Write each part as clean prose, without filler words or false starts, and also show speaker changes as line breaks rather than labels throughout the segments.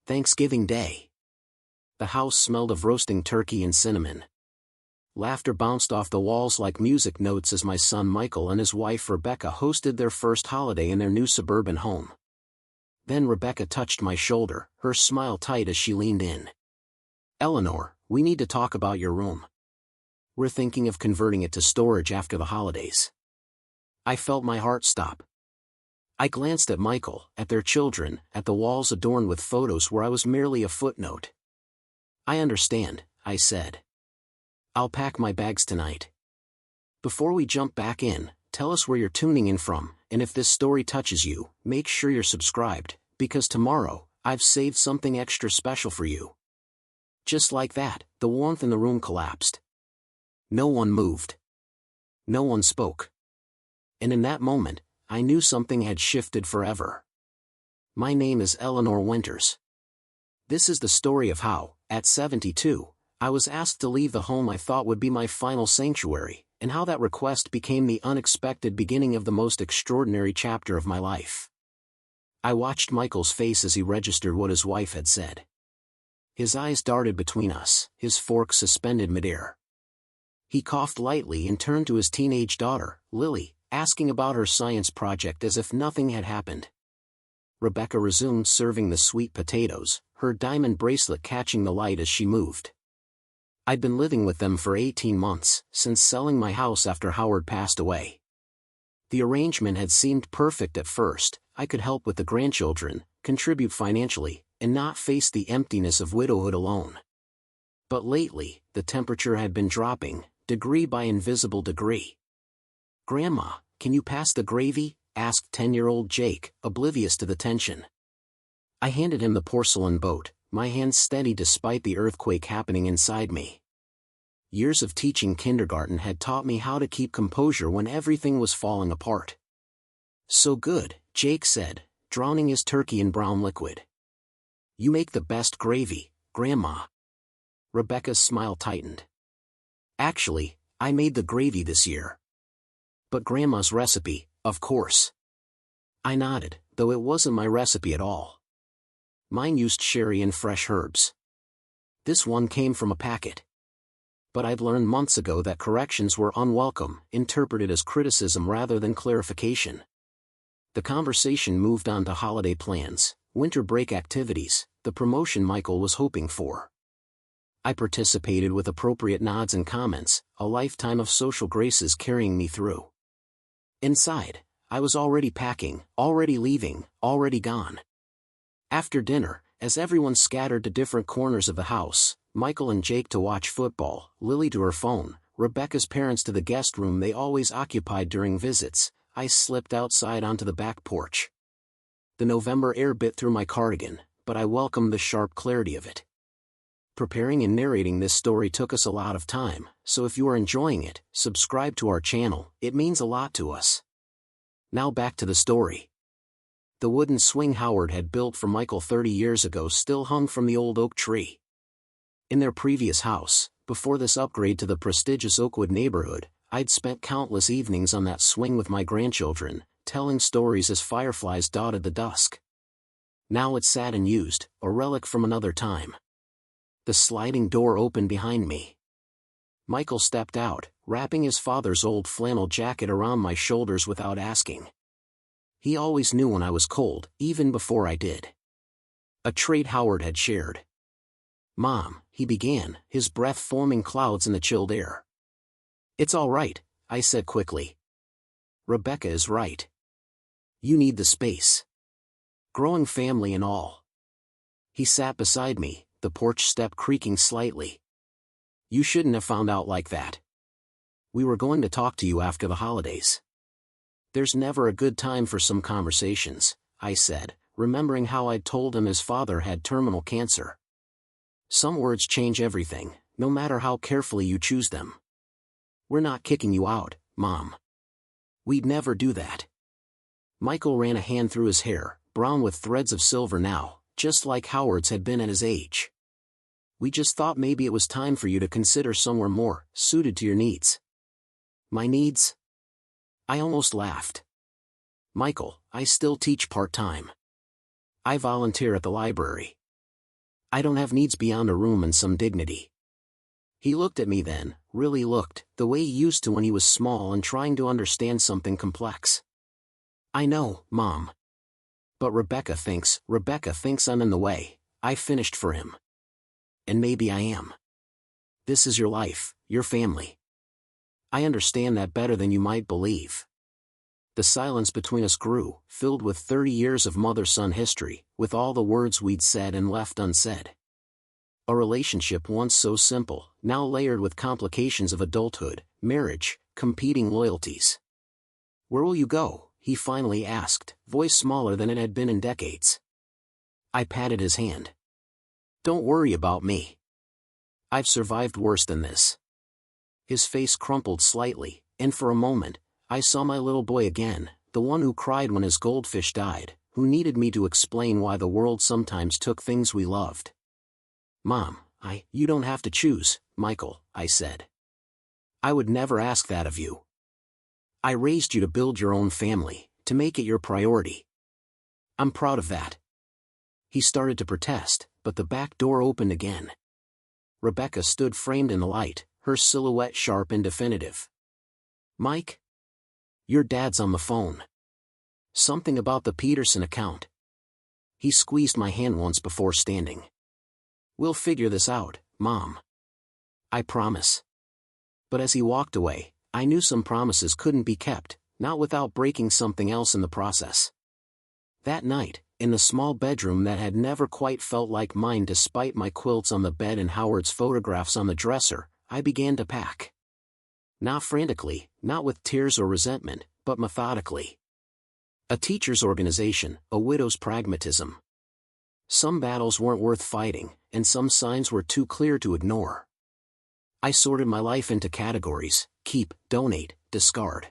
Thanksgiving Day. The house smelled of roasting turkey and cinnamon. Laughter bounced off the walls like music notes as my son Michael and his wife Rebecca hosted their first holiday in their new suburban home. Then Rebecca touched my shoulder, her smile tight as she leaned in. "Eleanor, we need to talk about your room. We're thinking of converting it to storage after the holidays." I felt my heart stop. I glanced at Michael, at their children, at the walls adorned with photos where I was merely a footnote. "I understand," I said. "I'll pack my bags tonight." Before we jump back in, tell us where you're tuning in from, and if this story touches you, make sure you're subscribed, because tomorrow, I've saved something extra special for you. Just like that, the warmth in the room collapsed. No one moved. No one spoke. And in that moment, I knew something had shifted forever. My name is Eleanor Winters. This is the story of how, at 72, I was asked to leave the home I thought would be my final sanctuary, and how that request became the unexpected beginning of the most extraordinary chapter of my life. I watched Michael's face as he registered what his wife had said. His eyes darted between us, his fork suspended midair. He coughed lightly and turned to his teenage daughter, Lily, asking about her science project as if nothing had happened. Rebecca resumed serving the sweet potatoes, her diamond bracelet catching the light as she moved. I'd been living with them for 18 months, since selling my house after Howard passed away. The arrangement had seemed perfect at first. I could help with the grandchildren, contribute financially, and not face the emptiness of widowhood alone. But lately, the temperature had been dropping, degree by invisible degree. "Grandma, can you pass the gravy?" asked 10-year-old Jake, oblivious to the tension. I handed him the porcelain boat, my hands steady despite the earthquake happening inside me. Years of teaching kindergarten had taught me how to keep composure when everything was falling apart. "So good," Jake said, drowning his turkey in brown liquid. "You make the best gravy, Grandma." Rebecca's smile tightened. "Actually, I made the gravy this year." "But Grandma's recipe, of course." I nodded, though it wasn't my recipe at all. Mine used sherry and fresh herbs. This one came from a packet. But I'd learned months ago that corrections were unwelcome, interpreted as criticism rather than clarification. The conversation moved on to holiday plans, winter break activities, the promotion Michael was hoping for. I participated with appropriate nods and comments, a lifetime of social graces carrying me through. Inside, I was already packing, already leaving, already gone. After dinner, as everyone scattered to different corners of the house, Michael and Jake to watch football, Lily to her phone, Rebecca's parents to the guest room they always occupied during visits, I slipped outside onto the back porch. The November air bit through my cardigan, but I welcomed the sharp clarity of it. Preparing and narrating this story took us a lot of time, so if you are enjoying it, subscribe to our channel, it means a lot to us. Now back to the story. The wooden swing Howard had built for Michael 30 years ago still hung from the old oak tree. In their previous house, before this upgrade to the prestigious Oakwood neighborhood, I'd spent countless evenings on that swing with my grandchildren, telling stories as fireflies dotted the dusk. Now it sat unused, a relic from another time. The sliding door opened behind me. Michael stepped out, wrapping his father's old flannel jacket around my shoulders without asking. He always knew when I was cold, even before I did. A trait Howard had shared. "Mom," he began, his breath forming clouds in the chilled air. "It's all right," I said quickly. "Rebecca is right. You need the space. Growing family and all." He sat beside me, the porch step creaking slightly. "You shouldn't have found out like that. We were going to talk to you after the holidays." "There's never a good time for some conversations," I said, remembering how I'd told him his father had terminal cancer. "Some words change everything, no matter how carefully you choose them. We're not kicking you out, Mom. We'd never do that." Michael ran a hand through his hair, brown with threads of silver now, just like Howard's had been at his age. "We just thought maybe it was time for you to consider somewhere more suited to your needs." "My needs?" I almost laughed. "Michael, I still teach part-time. I volunteer at the library. I don't have needs beyond a room and some dignity." He looked at me then, really looked, the way he used to when he was small and trying to understand something complex. "I know, Mom. But Rebecca thinks I'm in the way," I finished for him. "And maybe I am. This is your life, your family. I understand that better than you might believe." The silence between us grew, filled with 30 years of mother-son history, with all the words we'd said and left unsaid. A relationship once so simple, now layered with complications of adulthood, marriage, competing loyalties. "Where will you go?" he finally asked, voice smaller than it had been in decades. I patted his hand. "Don't worry about me. I've survived worse than this." His face crumpled slightly, and for a moment, I saw my little boy again, the one who cried when his goldfish died, who needed me to explain why the world sometimes took things we loved. "Mom, you don't have to choose, Michael," I said. "I would never ask that of you. I raised you to build your own family, to make it your priority. I'm proud of that." He started to protest, but the back door opened again. Rebecca stood framed in the light, her silhouette sharp and definitive. "Mike? Your dad's on the phone. Something about the Peterson account." He squeezed my hand once before standing. "We'll figure this out, Mom. I promise." But as he walked away, I knew some promises couldn't be kept, not without breaking something else in the process. That night, in the small bedroom that had never quite felt like mine despite my quilts on the bed and Howard's photographs on the dresser, I began to pack. Not frantically, not with tears or resentment, but methodically. A teacher's organization, a widow's pragmatism. Some battles weren't worth fighting, and some signs were too clear to ignore. I sorted my life into categories: keep, donate, discard.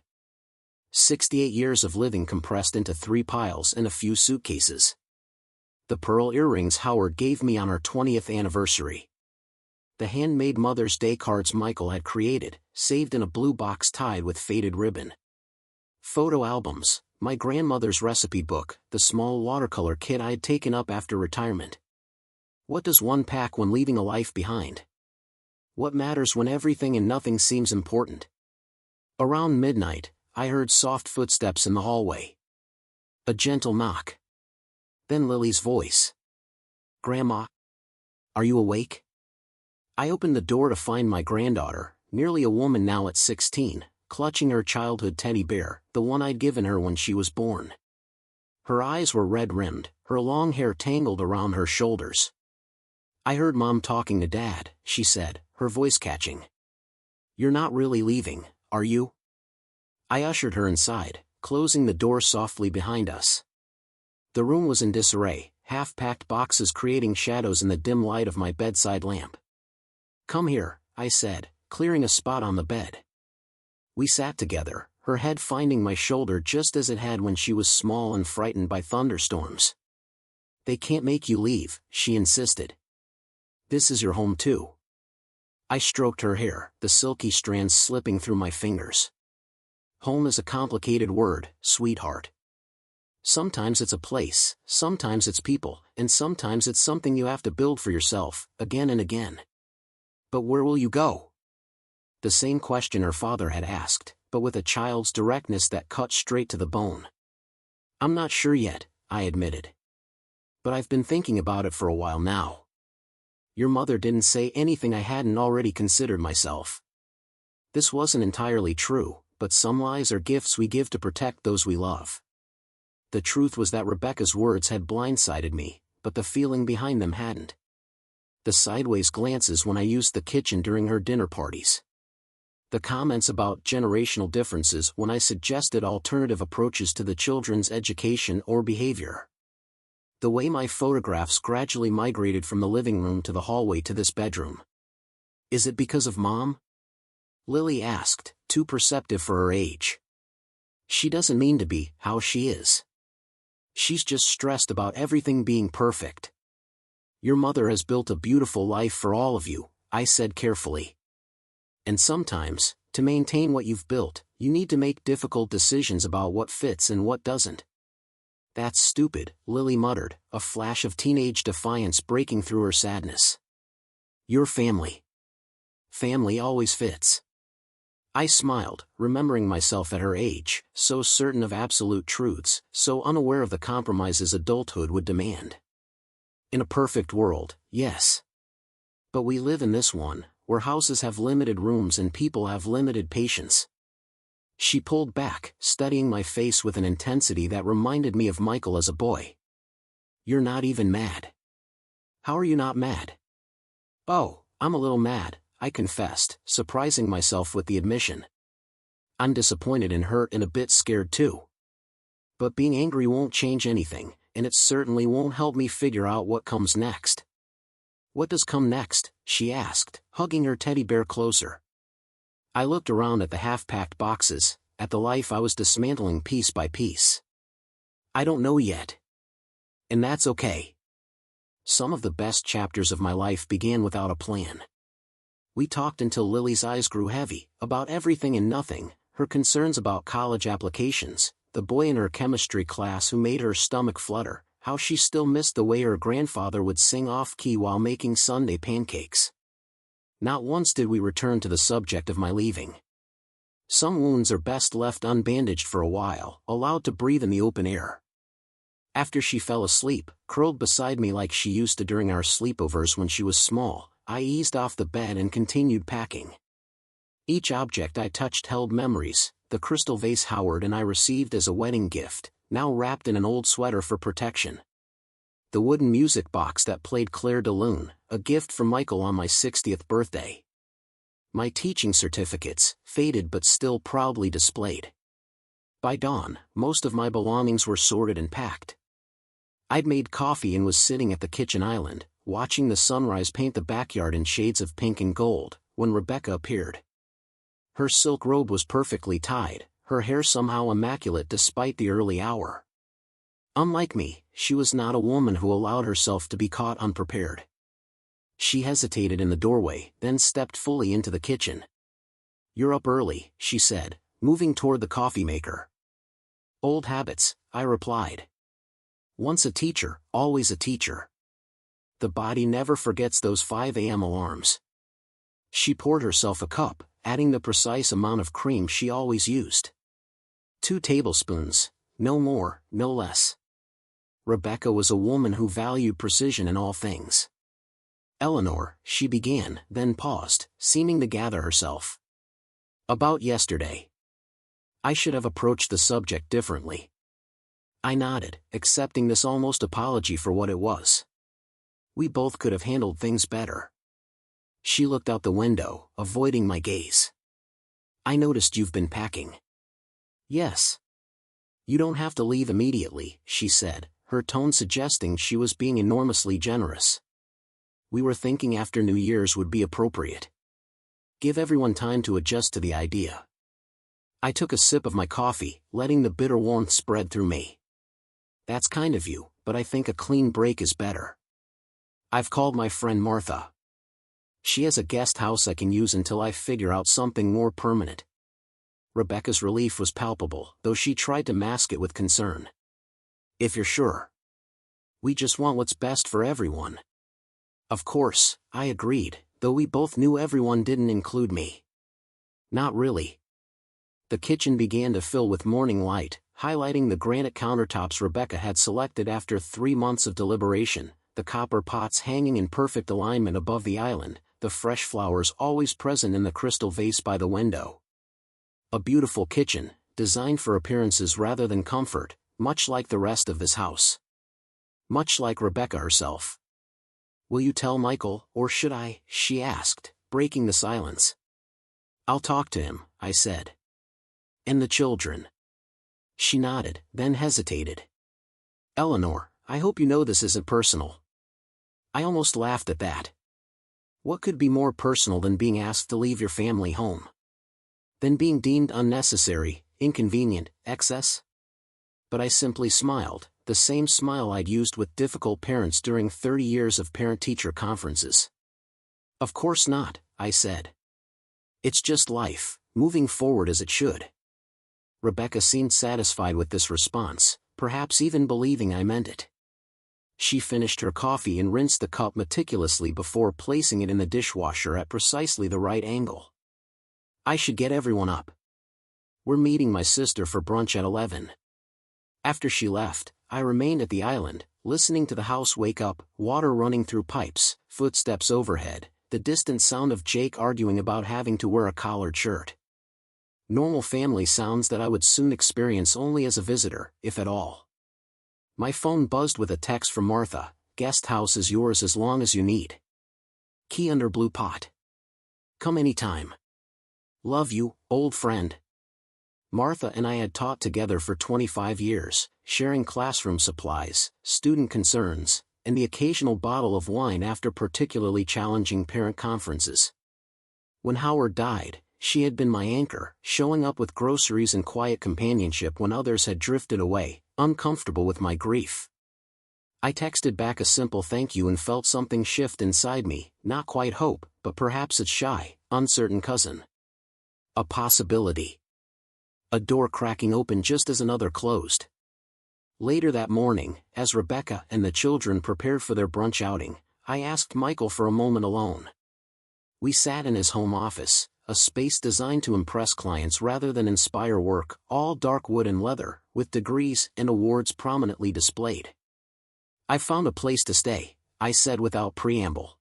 68 years of living compressed into 3 piles and a few suitcases. The pearl earrings Howard gave me on our 20th anniversary. The handmade Mother's Day cards Michael had created, saved in a blue box tied with faded ribbon. Photo albums, my grandmother's recipe book, the small watercolor kit I had taken up after retirement. What does one pack when leaving a life behind? What matters when everything and nothing seems important? Around midnight, I heard soft footsteps in the hallway. A gentle knock. Then Lily's voice. "Grandma? Are you awake?" I opened the door to find my granddaughter, nearly a woman now at 16, clutching her childhood teddy bear, the one I'd given her when she was born. Her eyes were red-rimmed, her long hair tangled around her shoulders. "I heard Mom talking to Dad," she said, her voice catching. "You're not really leaving, are you?" I ushered her inside, closing the door softly behind us. The room was in disarray, half-packed boxes creating shadows in the dim light of my bedside lamp. "Come here," I said, clearing a spot on the bed. We sat together, her head finding my shoulder just as it had when she was small and frightened by thunderstorms. "They can't make you leave," she insisted. "This is your home too." I stroked her hair, the silky strands slipping through my fingers. "Home is a complicated word, sweetheart. Sometimes it's a place, sometimes it's people, and sometimes it's something you have to build for yourself, again and again." "But where will you go?" The same question her father had asked, but with a child's directness that cut straight to the bone. "I'm not sure yet," I admitted. "But I've been thinking about it for a while now. Your mother didn't say anything I hadn't already considered myself." This wasn't entirely true, but some lies are gifts we give to protect those we love. The truth was that Rebecca's words had blindsided me, but the feeling behind them hadn't. The sideways glances when I used the kitchen during her dinner parties. The comments about generational differences when I suggested alternative approaches to the children's education or behavior. The way my photographs gradually migrated from the living room to the hallway to this bedroom. "Is it because of Mom?" Lily asked, too perceptive for her age. "She doesn't mean to be how she is. She's just stressed about everything being perfect. Your mother has built a beautiful life for all of you," I said carefully. "And sometimes, to maintain what you've built, you need to make difficult decisions about what fits and what doesn't." That's stupid, Lily muttered, a flash of teenage defiance breaking through her sadness. Your family. Family always fits. I smiled, remembering myself at her age, so certain of absolute truths, so unaware of the compromises adulthood would demand. In a perfect world, yes. But we live in this one, where houses have limited rooms and people have limited patience. She pulled back, studying my face with an intensity that reminded me of Michael as a boy. You're not even mad. How are you not mad? Oh, I'm a little mad, I confessed, surprising myself with the admission. I'm disappointed and hurt and a bit scared too. But being angry won't change anything, and it certainly won't help me figure out what comes next. What does come next? She asked, hugging her teddy bear closer. I looked around at the half-packed boxes, at the life I was dismantling piece by piece. I don't know yet. And that's okay. Some of the best chapters of my life began without a plan. We talked until Lily's eyes grew heavy, about everything and nothing, her concerns about college applications, the boy in her chemistry class who made her stomach flutter, how she still missed the way her grandfather would sing off-key while making Sunday pancakes. Not once did we return to the subject of my leaving. Some wounds are best left unbandaged for a while, allowed to breathe in the open air. After she fell asleep, curled beside me like she used to during our sleepovers when she was small, I eased off the bed and continued packing. Each object I touched held memories, the crystal vase Howard and I received as a wedding gift, now wrapped in an old sweater for protection. The wooden music box that played Claire de Lune, a gift from Michael on my 60th birthday. My teaching certificates, faded but still proudly displayed. By dawn, most of my belongings were sorted and packed. I'd made coffee and was sitting at the kitchen island, watching the sunrise paint the backyard in shades of pink and gold, when Rebecca appeared. Her silk robe was perfectly tied, her hair somehow immaculate despite the early hour. Unlike me, she was not a woman who allowed herself to be caught unprepared. She hesitated in the doorway, then stepped fully into the kitchen. You're up early, she said, moving toward the coffee maker. Old habits, I replied. Once a teacher, always a teacher. The body never forgets those 5 a.m. alarms. She poured herself a cup, adding the precise amount of cream she always used. 2 tablespoons, no more, no less. Rebecca was a woman who valued precision in all things. Eleanor, she began, then paused, seeming to gather herself. About yesterday. I should have approached the subject differently. I nodded, accepting this almost apology for what it was. We both could have handled things better. She looked out the window, avoiding my gaze. I noticed you've been packing. Yes. You don't have to leave immediately, she said, her tone suggesting she was being enormously generous. We were thinking after New Year's would be appropriate. Give everyone time to adjust to the idea. I took a sip of my coffee, letting the bitter warmth spread through me. That's kind of you, but I think a clean break is better. I've called my friend Martha. She has a guest house I can use until I figure out something more permanent. Rebecca's relief was palpable, though she tried to mask it with concern. If you're sure. We just want what's best for everyone. Of course, I agreed, though we both knew everyone didn't include me. Not really. The kitchen began to fill with morning light, highlighting the granite countertops Rebecca had selected after 3 months of deliberation, the copper pots hanging in perfect alignment above the island, the fresh flowers always present in the crystal vase by the window. A beautiful kitchen, designed for appearances rather than comfort, much like the rest of this house. Much like Rebecca herself. Will you tell Michael, or should I? She asked, breaking the silence. I'll talk to him, I said. And the children. She nodded, then hesitated. Eleanor, I hope you know this isn't personal. I almost laughed at that. What could be more personal than being asked to leave your family home? Than being deemed unnecessary, inconvenient, excess? But I simply smiled, the same smile I'd used with difficult parents during 30 years of parent-teacher conferences. Of course not, I said. It's just life, moving forward as it should. Rebecca seemed satisfied with this response, perhaps even believing I meant it. She finished her coffee and rinsed the cup meticulously before placing it in the dishwasher at precisely the right angle. I should get everyone up. We're meeting my sister for brunch at 11. After she left, I remained at the island, listening to the house wake up, water running through pipes, footsteps overhead, the distant sound of Jake arguing about having to wear a collared shirt. Normal family sounds that I would soon experience only as a visitor, if at all. My phone buzzed with a text from Martha. Guest house is yours as long as you need. Key under blue pot. Come anytime. Love you, old friend. Martha and I had taught together for 25 years, sharing classroom supplies, student concerns, and the occasional bottle of wine after particularly challenging parent conferences. When Howard died, she had been my anchor, showing up with groceries and quiet companionship when others had drifted away, uncomfortable with my grief. I texted back a simple thank you and felt something shift inside me, not quite hope, but perhaps its shy, uncertain cousin. A possibility. A door cracking open just as another closed. Later that morning, as Rebecca and the children prepared for their brunch outing, I asked Michael for a moment alone. We sat in his home office, a space designed to impress clients rather than inspire work, all dark wood and leather, with degrees and awards prominently displayed. I found a place to stay, I said without preamble.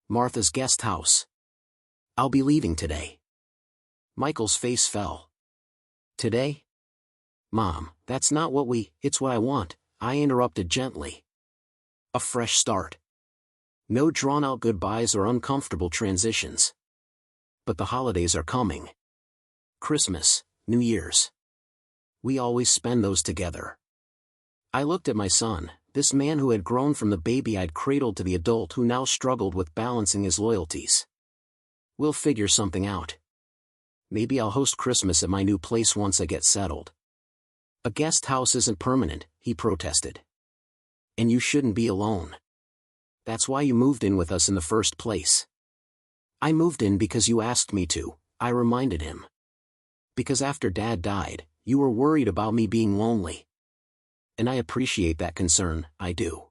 Martha's guest house. I'll be leaving today. Michael's face fell. Today? Mom, that's not it's what I want, I interrupted gently. A fresh start. No drawn-out goodbyes or uncomfortable transitions. But the holidays are coming. Christmas, New Year's. We always spend those together. I looked at my son, this man who had grown from the baby I'd cradled to the adult who now struggled with balancing his loyalties. We'll figure something out. Maybe I'll host Christmas at my new place once I get settled. A guest house isn't permanent, he protested. And you shouldn't be alone. That's why you moved in with us in the first place. I moved in because you asked me to, I reminded him. Because after Dad died, you were worried about me being lonely. And I appreciate that concern, I do.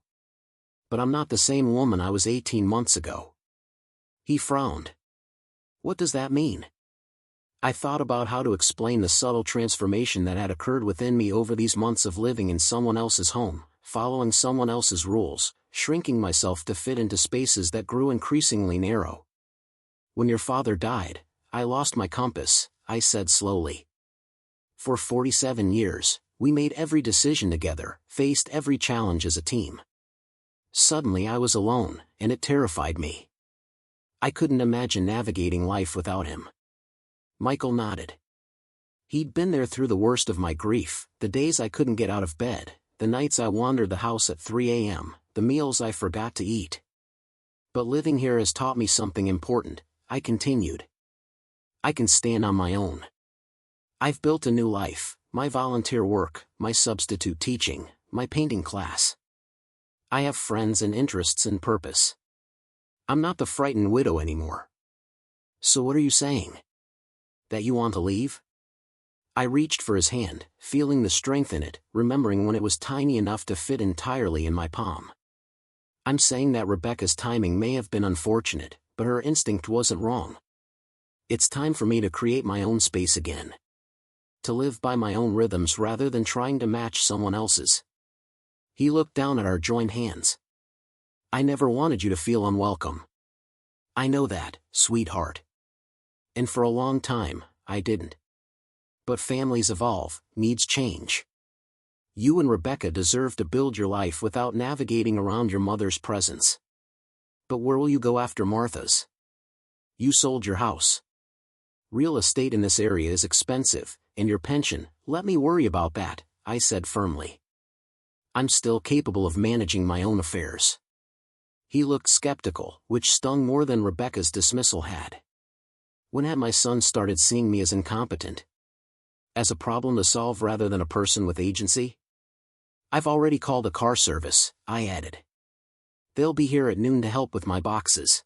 But I'm not the same woman I was 18 months ago. He frowned. What does that mean? I thought about how to explain the subtle transformation that had occurred within me over these months of living in someone else's home, following someone else's rules, shrinking myself to fit into spaces that grew increasingly narrow. When your father died, I lost my compass, I said slowly. For 47 years, we made every decision together, faced every challenge as a team. Suddenly I was alone, and it terrified me. I couldn't imagine navigating life without him. Michael nodded. He'd been there through the worst of my grief, the days I couldn't get out of bed, the nights I wandered the house at 3 a.m., the meals I forgot to eat. But living here has taught me something important, I continued. I can stand on my own. I've built a new life, my volunteer work, my substitute teaching, my painting class. I have friends and interests and purpose. I'm not the frightened widow anymore. So what are you saying? That you want to leave? I reached for his hand, feeling the strength in it, remembering when it was tiny enough to fit entirely in my palm. I'm saying that Rebecca's timing may have been unfortunate, but her instinct wasn't wrong. It's time for me to create my own space again. To live by my own rhythms rather than trying to match someone else's. He looked down at our joined hands. I never wanted you to feel unwelcome. I know that, sweetheart. And for a long time, I didn't. But families evolve, needs change. You and Rebecca deserve to build your life without navigating around your mother's presence. But where will you go after Martha's? You sold your house. Real estate in this area is expensive, and your pension, let me worry about that, I said firmly. I'm still capable of managing my own affairs. He looked skeptical, which stung more than Rebecca's dismissal had. When had my son started seeing me as incompetent? As a problem to solve rather than a person with agency? I've already called a car service, I added. They'll be here at noon to help with my boxes.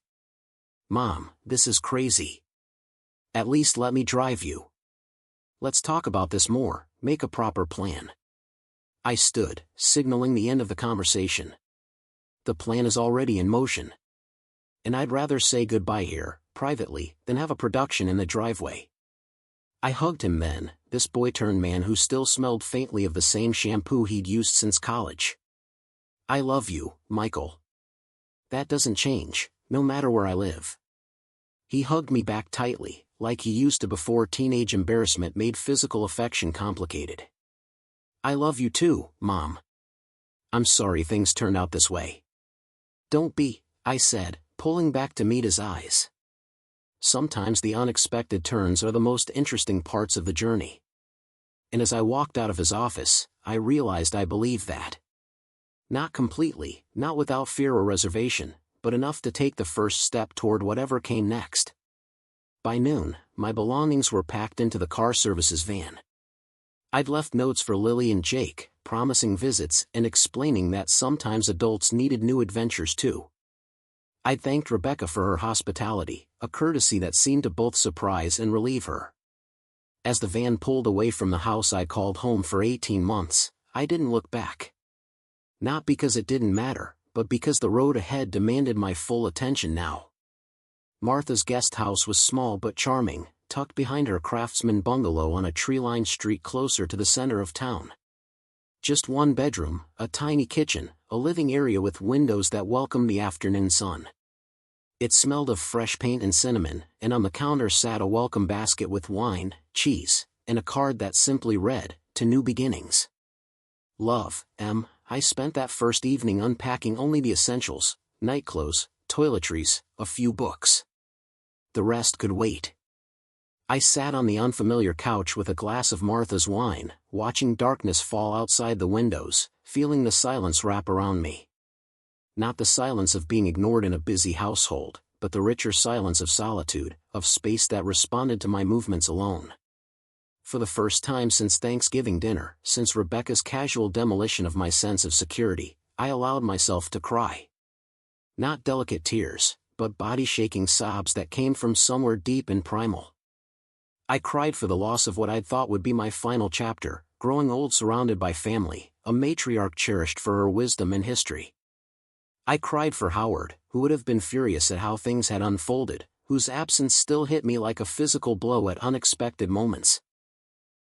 Mom, this is crazy. At least let me drive you. Let's talk about this more, make a proper plan. I stood, signaling the end of the conversation. The plan is already in motion. And I'd rather say goodbye here, privately, than have a production in the driveway. I hugged him then, this boy-turned-man who still smelled faintly of the same shampoo he'd used since college. I love you, Michael. That doesn't change, no matter where I live. He hugged me back tightly, like he used to before teenage embarrassment made physical affection complicated. I love you too, Mom. I'm sorry things turned out this way. Don't be, I said, pulling back to meet his eyes. Sometimes the unexpected turns are the most interesting parts of the journey. And as I walked out of his office, I realized I believed that. Not completely, not without fear or reservation, but enough to take the first step toward whatever came next. By noon, my belongings were packed into the car services van. I'd left notes for Lily and Jake, promising visits and explaining that sometimes adults needed new adventures too. I'd thanked Rebecca for her hospitality, a courtesy that seemed to both surprise and relieve her. As the van pulled away from the house I called home for 18 months, I didn't look back. Not because it didn't matter, but because the road ahead demanded my full attention now. Martha's guest house was small but charming, tucked behind her craftsman bungalow on a tree-lined street closer to the center of town. Just one bedroom, a tiny kitchen, a living area with windows that welcomed the afternoon sun. It smelled of fresh paint and cinnamon, and on the counter sat a welcome basket with wine, cheese, and a card that simply read, "To New Beginnings." Love, M. I spent that first evening unpacking only the essentials, nightclothes, toiletries, a few books. The rest could wait. I sat on the unfamiliar couch with a glass of Martha's wine, watching darkness fall outside the windows, feeling the silence wrap around me. Not the silence of being ignored in a busy household, but the richer silence of solitude, of space that responded to my movements alone. For the first time since Thanksgiving dinner, since Rebecca's casual demolition of my sense of security, I allowed myself to cry. Not delicate tears, but body-shaking sobs that came from somewhere deep and primal. I cried for the loss of what I'd thought would be my final chapter, growing old surrounded by family, a matriarch cherished for her wisdom and history. I cried for Howard, who would have been furious at how things had unfolded, whose absence still hit me like a physical blow at unexpected moments.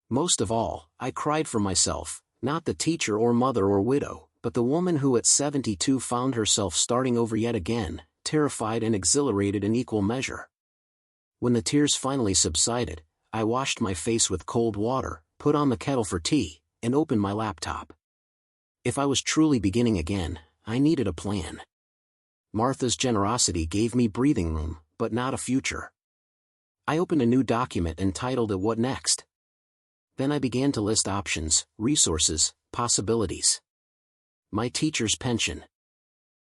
Most of all, I cried for myself, not the teacher or mother or widow, but the woman who at 72 found herself starting over yet again, terrified and exhilarated in equal measure. When the tears finally subsided, I washed my face with cold water, put on the kettle for tea, and opened my laptop. If I was truly beginning again, I needed a plan. Martha's generosity gave me breathing room, but not a future. I opened a new document and titled it "What Next?" Then I began to list options, resources, possibilities. My teacher's pension.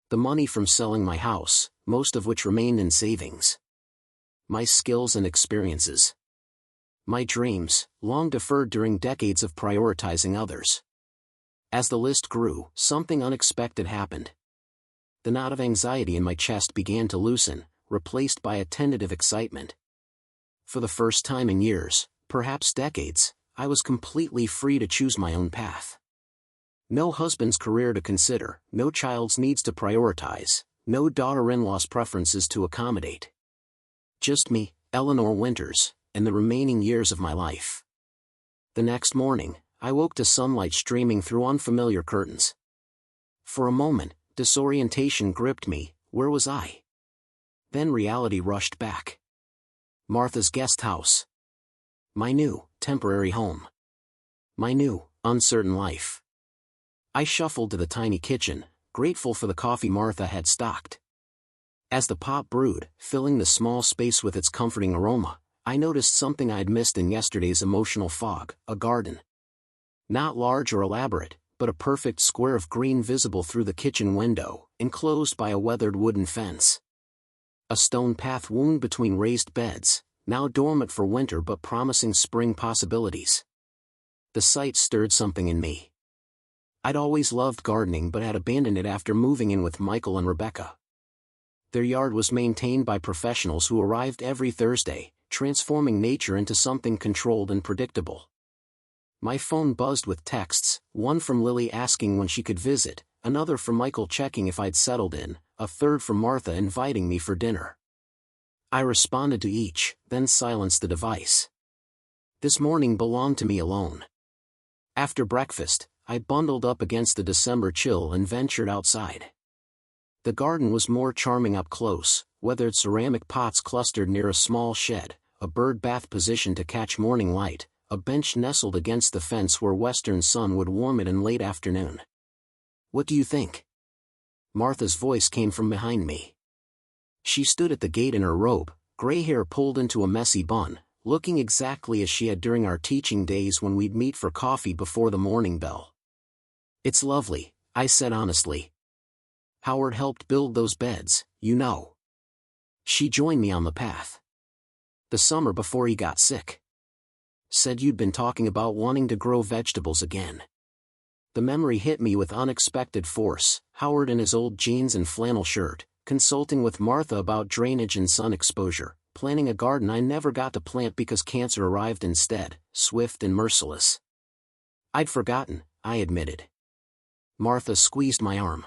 The money from selling my house, most of which remained in savings. My skills and experiences. My dreams, long deferred during decades of prioritizing others. As the list grew, something unexpected happened. The knot of anxiety in my chest began to loosen, replaced by a tentative excitement. For the first time in years, perhaps decades, I was completely free to choose my own path. No husband's career to consider, no child's needs to prioritize, no daughter-in-law's preferences to accommodate. Just me, Eleanor Winters, and the remaining years of my life. The next morning, I woke to sunlight streaming through unfamiliar curtains. For a moment, disorientation gripped me. Where was I? Then reality rushed back. Martha's guest house. My new, temporary home. My new, uncertain life. I shuffled to the tiny kitchen, grateful for the coffee Martha had stocked. As the pot brewed, filling the small space with its comforting aroma, I noticed something I'd missed in yesterday's emotional fog: a garden. Not large or elaborate, but a perfect square of green visible through the kitchen window, enclosed by a weathered wooden fence. A stone path wound between raised beds, now dormant for winter but promising spring possibilities. The sight stirred something in me. I'd always loved gardening but had abandoned it after moving in with Michael and Rebecca. Their yard was maintained by professionals who arrived every Thursday, transforming nature into something controlled and predictable. My phone buzzed with texts, one from Lily asking when she could visit, another from Michael checking if I'd settled in, a third from Martha inviting me for dinner. I responded to each, then silenced the device. This morning belonged to me alone. After breakfast, I bundled up against the December chill and ventured outside. The garden was more charming up close, weathered ceramic pots clustered near a small shed, a bird bath positioned to catch morning light, a bench nestled against the fence where western sun would warm it in late afternoon. "What do you think?" Martha's voice came from behind me. She stood at the gate in her robe, gray hair pulled into a messy bun, looking exactly as she had during our teaching days when we'd meet for coffee before the morning bell. "It's lovely," I said honestly. "Howard helped build those beds, you know." She joined me on the path. "The summer before he got sick. Said you'd been talking about wanting to grow vegetables again." The memory hit me with unexpected force, Howard in his old jeans and flannel shirt, consulting with Martha about drainage and sun exposure, planting a garden I never got to plant because cancer arrived instead, swift and merciless. "I'd forgotten," I admitted. Martha squeezed my arm.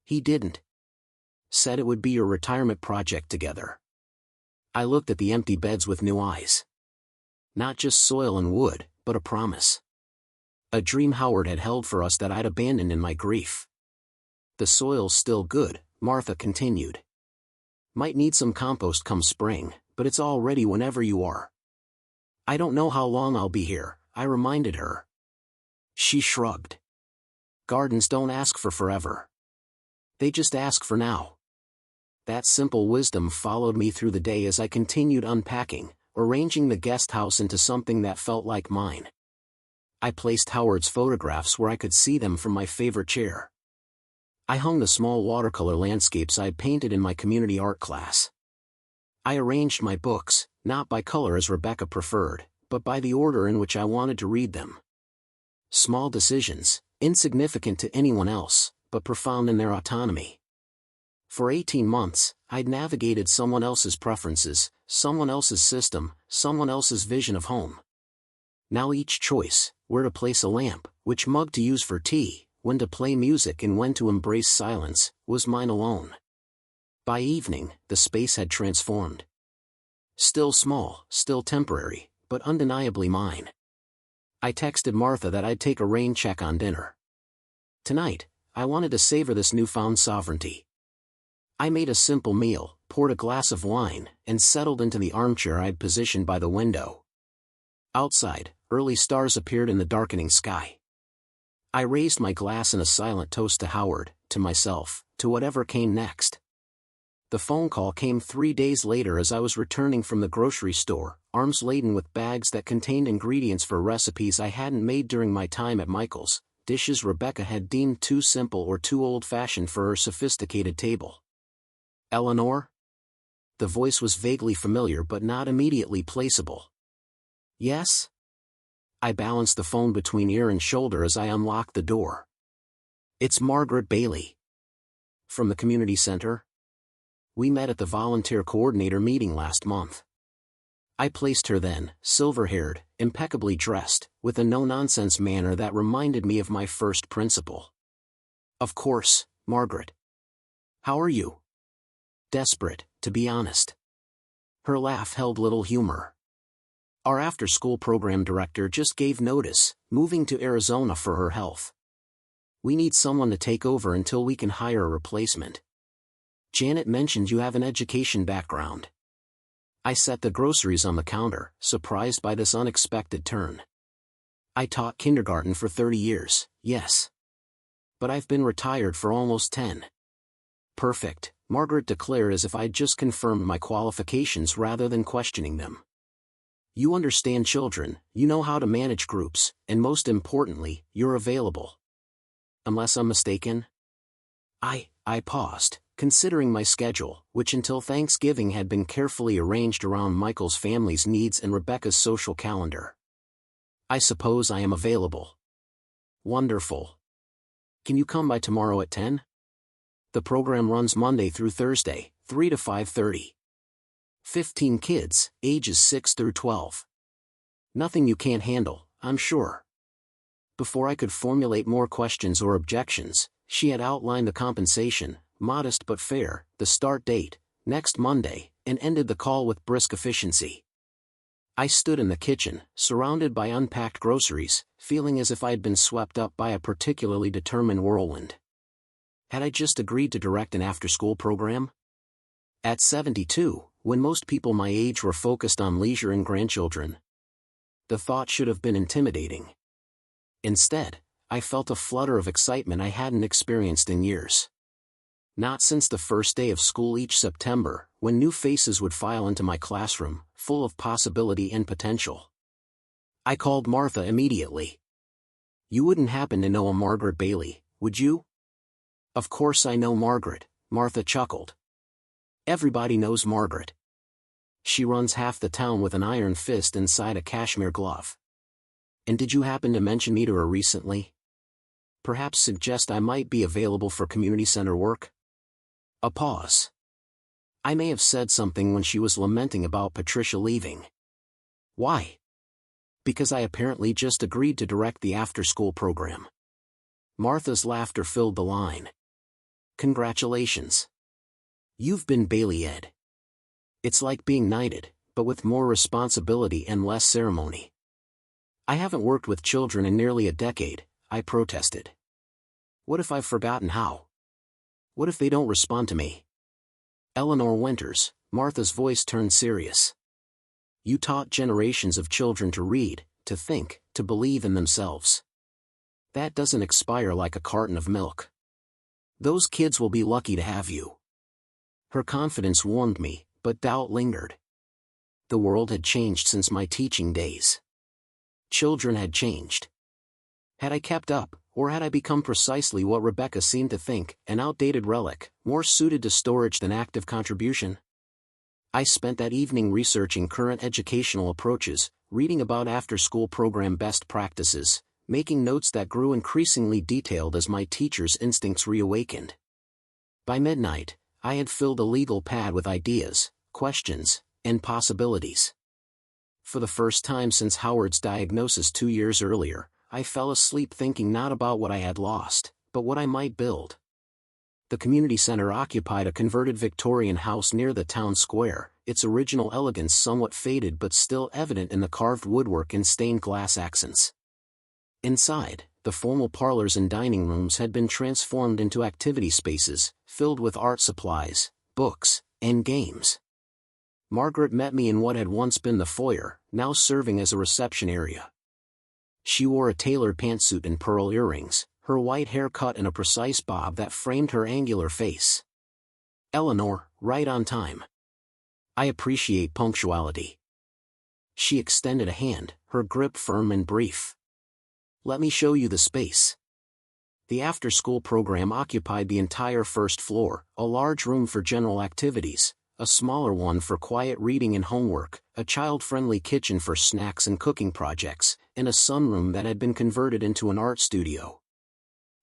"He didn't. Said it would be your retirement project together." I looked at the empty beds with new eyes. Not just soil and wood, but a promise. A dream Howard had held for us that I'd abandoned in my grief. "The soil's still good," Martha continued. "Might need some compost come spring, but it's all ready whenever you are." "I don't know how long I'll be here," I reminded her. She shrugged. "Gardens don't ask for forever. They just ask for now." That simple wisdom followed me through the day as I continued unpacking, arranging the guest house into something that felt like mine. I placed Howard's photographs where I could see them from my favorite chair. I hung the small watercolor landscapes I had painted in my community art class. I arranged my books, not by color as Rebecca preferred, but by the order in which I wanted to read them. Small decisions, insignificant to anyone else, but profound in their autonomy. For 18 months, I'd navigated someone else's preferences, someone else's system, someone else's vision of home. Now each choice, where to place a lamp, which mug to use for tea, when to play music and when to embrace silence, was mine alone. By evening, the space had transformed. Still small, still temporary, but undeniably mine. I texted Martha that I'd take a rain check on dinner. Tonight, I wanted to savor this newfound sovereignty. I made a simple meal, poured a glass of wine, and settled into the armchair I'd positioned by the window. Outside, early stars appeared in the darkening sky. I raised my glass in a silent toast to Howard, to myself, to whatever came next. The phone call came 3 days later as I was returning from the grocery store, arms laden with bags that contained ingredients for recipes I hadn't made during my time at Michael's, dishes Rebecca had deemed too simple or too old-fashioned for her sophisticated table. "Eleanor?" The voice was vaguely familiar but not immediately placeable. "Yes?" I balanced the phone between ear and shoulder as I unlocked the door. "It's Margaret Bailey." "From the community center?" "We met at the volunteer coordinator meeting last month." I placed her then, silver-haired, impeccably dressed, with a no-nonsense manner that reminded me of my first principal. "Of course, Margaret. How are you?" "Desperate, to be honest." Her laugh held little humor. "Our after-school program director just gave notice, moving to Arizona for her health. We need someone to take over until we can hire a replacement. Janet mentioned you have an education background." I set the groceries on the counter, surprised by this unexpected turn. "I taught kindergarten for 30 years, yes. But I've been retired for almost 10. "Perfect," Margaret declared as if I'd just confirmed my qualifications rather than questioning them. "You understand children, you know how to manage groups, and most importantly, you're available. Unless I'm mistaken?" I paused, considering my schedule, which until Thanksgiving had been carefully arranged around Michael's family's needs and Rebecca's social calendar. "I suppose I am available." "Wonderful. Can you come by tomorrow at 10? The program runs Monday through Thursday, 3 to 5:30. 15 kids, ages 6 through 12. Nothing you can't handle," I'm sure. Before I could formulate more questions or objections, she had outlined the compensation, modest but fair, the start date, next Monday, and ended the call with brisk efficiency. I stood in the kitchen, surrounded by unpacked groceries, feeling as if I had been swept up by a particularly determined whirlwind. Had I just agreed to direct an after-school program? At 72, when most people my age were focused on leisure and grandchildren, the thought should have been intimidating. Instead, I felt a flutter of excitement I hadn't experienced in years. Not since the first day of school each September, when new faces would file into my classroom, full of possibility and potential. I called Martha immediately. "You wouldn't happen to know a Margaret Bailey, would you?" "Of course I know Margaret," Martha chuckled. "Everybody knows Margaret. She runs half the town with an iron fist inside a cashmere glove. And did you happen to mention me to her recently? Perhaps suggest I might be available for community center work?" A pause. I may have said something when she was lamenting about Patricia leaving. Why? Because I apparently just agreed to direct the after-school program. Martha's laughter filled the line. "Congratulations. You've been Bailey-ed. It's like being knighted, but with more responsibility and less ceremony." "I haven't worked with children in nearly a decade," I protested. "What if I've forgotten how? What if they don't respond to me?" "Eleanor Winters," Martha's voice turned serious. "You taught generations of children to read, to think, to believe in themselves. That doesn't expire like a carton of milk. Those kids will be lucky to have you." Her confidence warmed me, but doubt lingered. The world had changed since my teaching days. Children had changed. Had I kept up, or had I become precisely what Rebecca seemed to think, an outdated relic, more suited to storage than active contribution? I spent that evening researching current educational approaches, reading about after-school program best practices, making notes that grew increasingly detailed as my teacher's instincts reawakened. By midnight, I had filled a legal pad with ideas, questions, and possibilities. For the first time since Howard's diagnosis 2 years earlier, I fell asleep thinking not about what I had lost, but what I might build. The community center occupied a converted Victorian house near the town square, its original elegance somewhat faded but still evident in the carved woodwork and stained glass accents. Inside, the formal parlors and dining rooms had been transformed into activity spaces, filled with art supplies, books, and games. Margaret met me in what had once been the foyer, now serving as a reception area. She wore a tailored pantsuit and pearl earrings, her white hair cut in a precise bob that framed her angular face. "Eleanor, right on time. I appreciate punctuality." She extended a hand, her grip firm and brief. "Let me show you the space." The after-school program occupied the entire first floor, a large room for general activities, a smaller one for quiet reading and homework, a child-friendly kitchen for snacks and cooking projects, and a sunroom that had been converted into an art studio.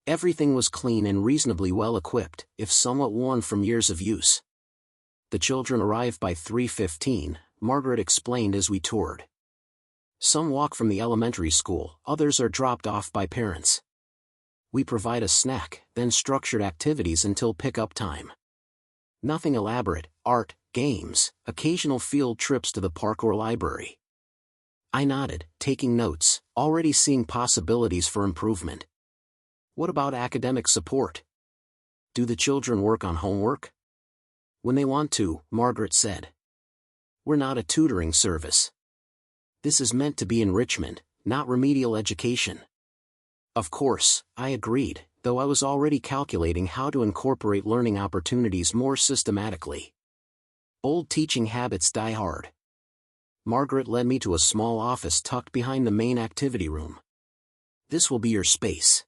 Everything was clean and reasonably well equipped, if somewhat worn from years of use. "The children arrive by 3:15, Margaret explained as we toured. "Some walk from the elementary school, others are dropped off by parents. We provide a snack, then structured activities until pick-up time. Nothing elaborate, art, games, occasional field trips to the park or library." I nodded, taking notes, already seeing possibilities for improvement. "What about academic support? Do the children work on homework?" "When they want to," Margaret said. "We're not a tutoring service. This is meant to be enrichment, not remedial education." Of course, I agreed, though I was already calculating how to incorporate learning opportunities more systematically. Old teaching habits die hard. Margaret led me to a small office tucked behind the main activity room. "This will be your space.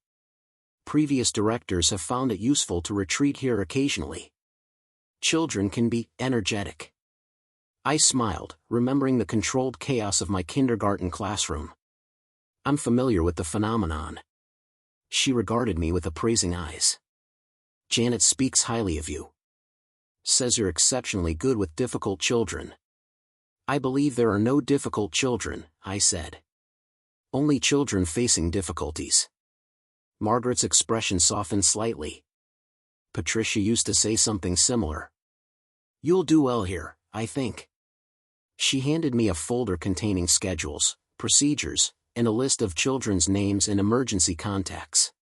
Previous directors have found it useful to retreat here occasionally. Children can be energetic." I smiled, remembering the controlled chaos of my kindergarten classroom. "I'm familiar with the phenomenon." She regarded me with appraising eyes. "Janet speaks highly of you. Says you're exceptionally good with difficult children." "I believe there are no difficult children," I said. Only children facing difficulties. Margaret's expression softened slightly. Patricia used to say something similar. You'll do well here, I think. She handed me a folder containing schedules, procedures, and a list of children's names and emergency contacts.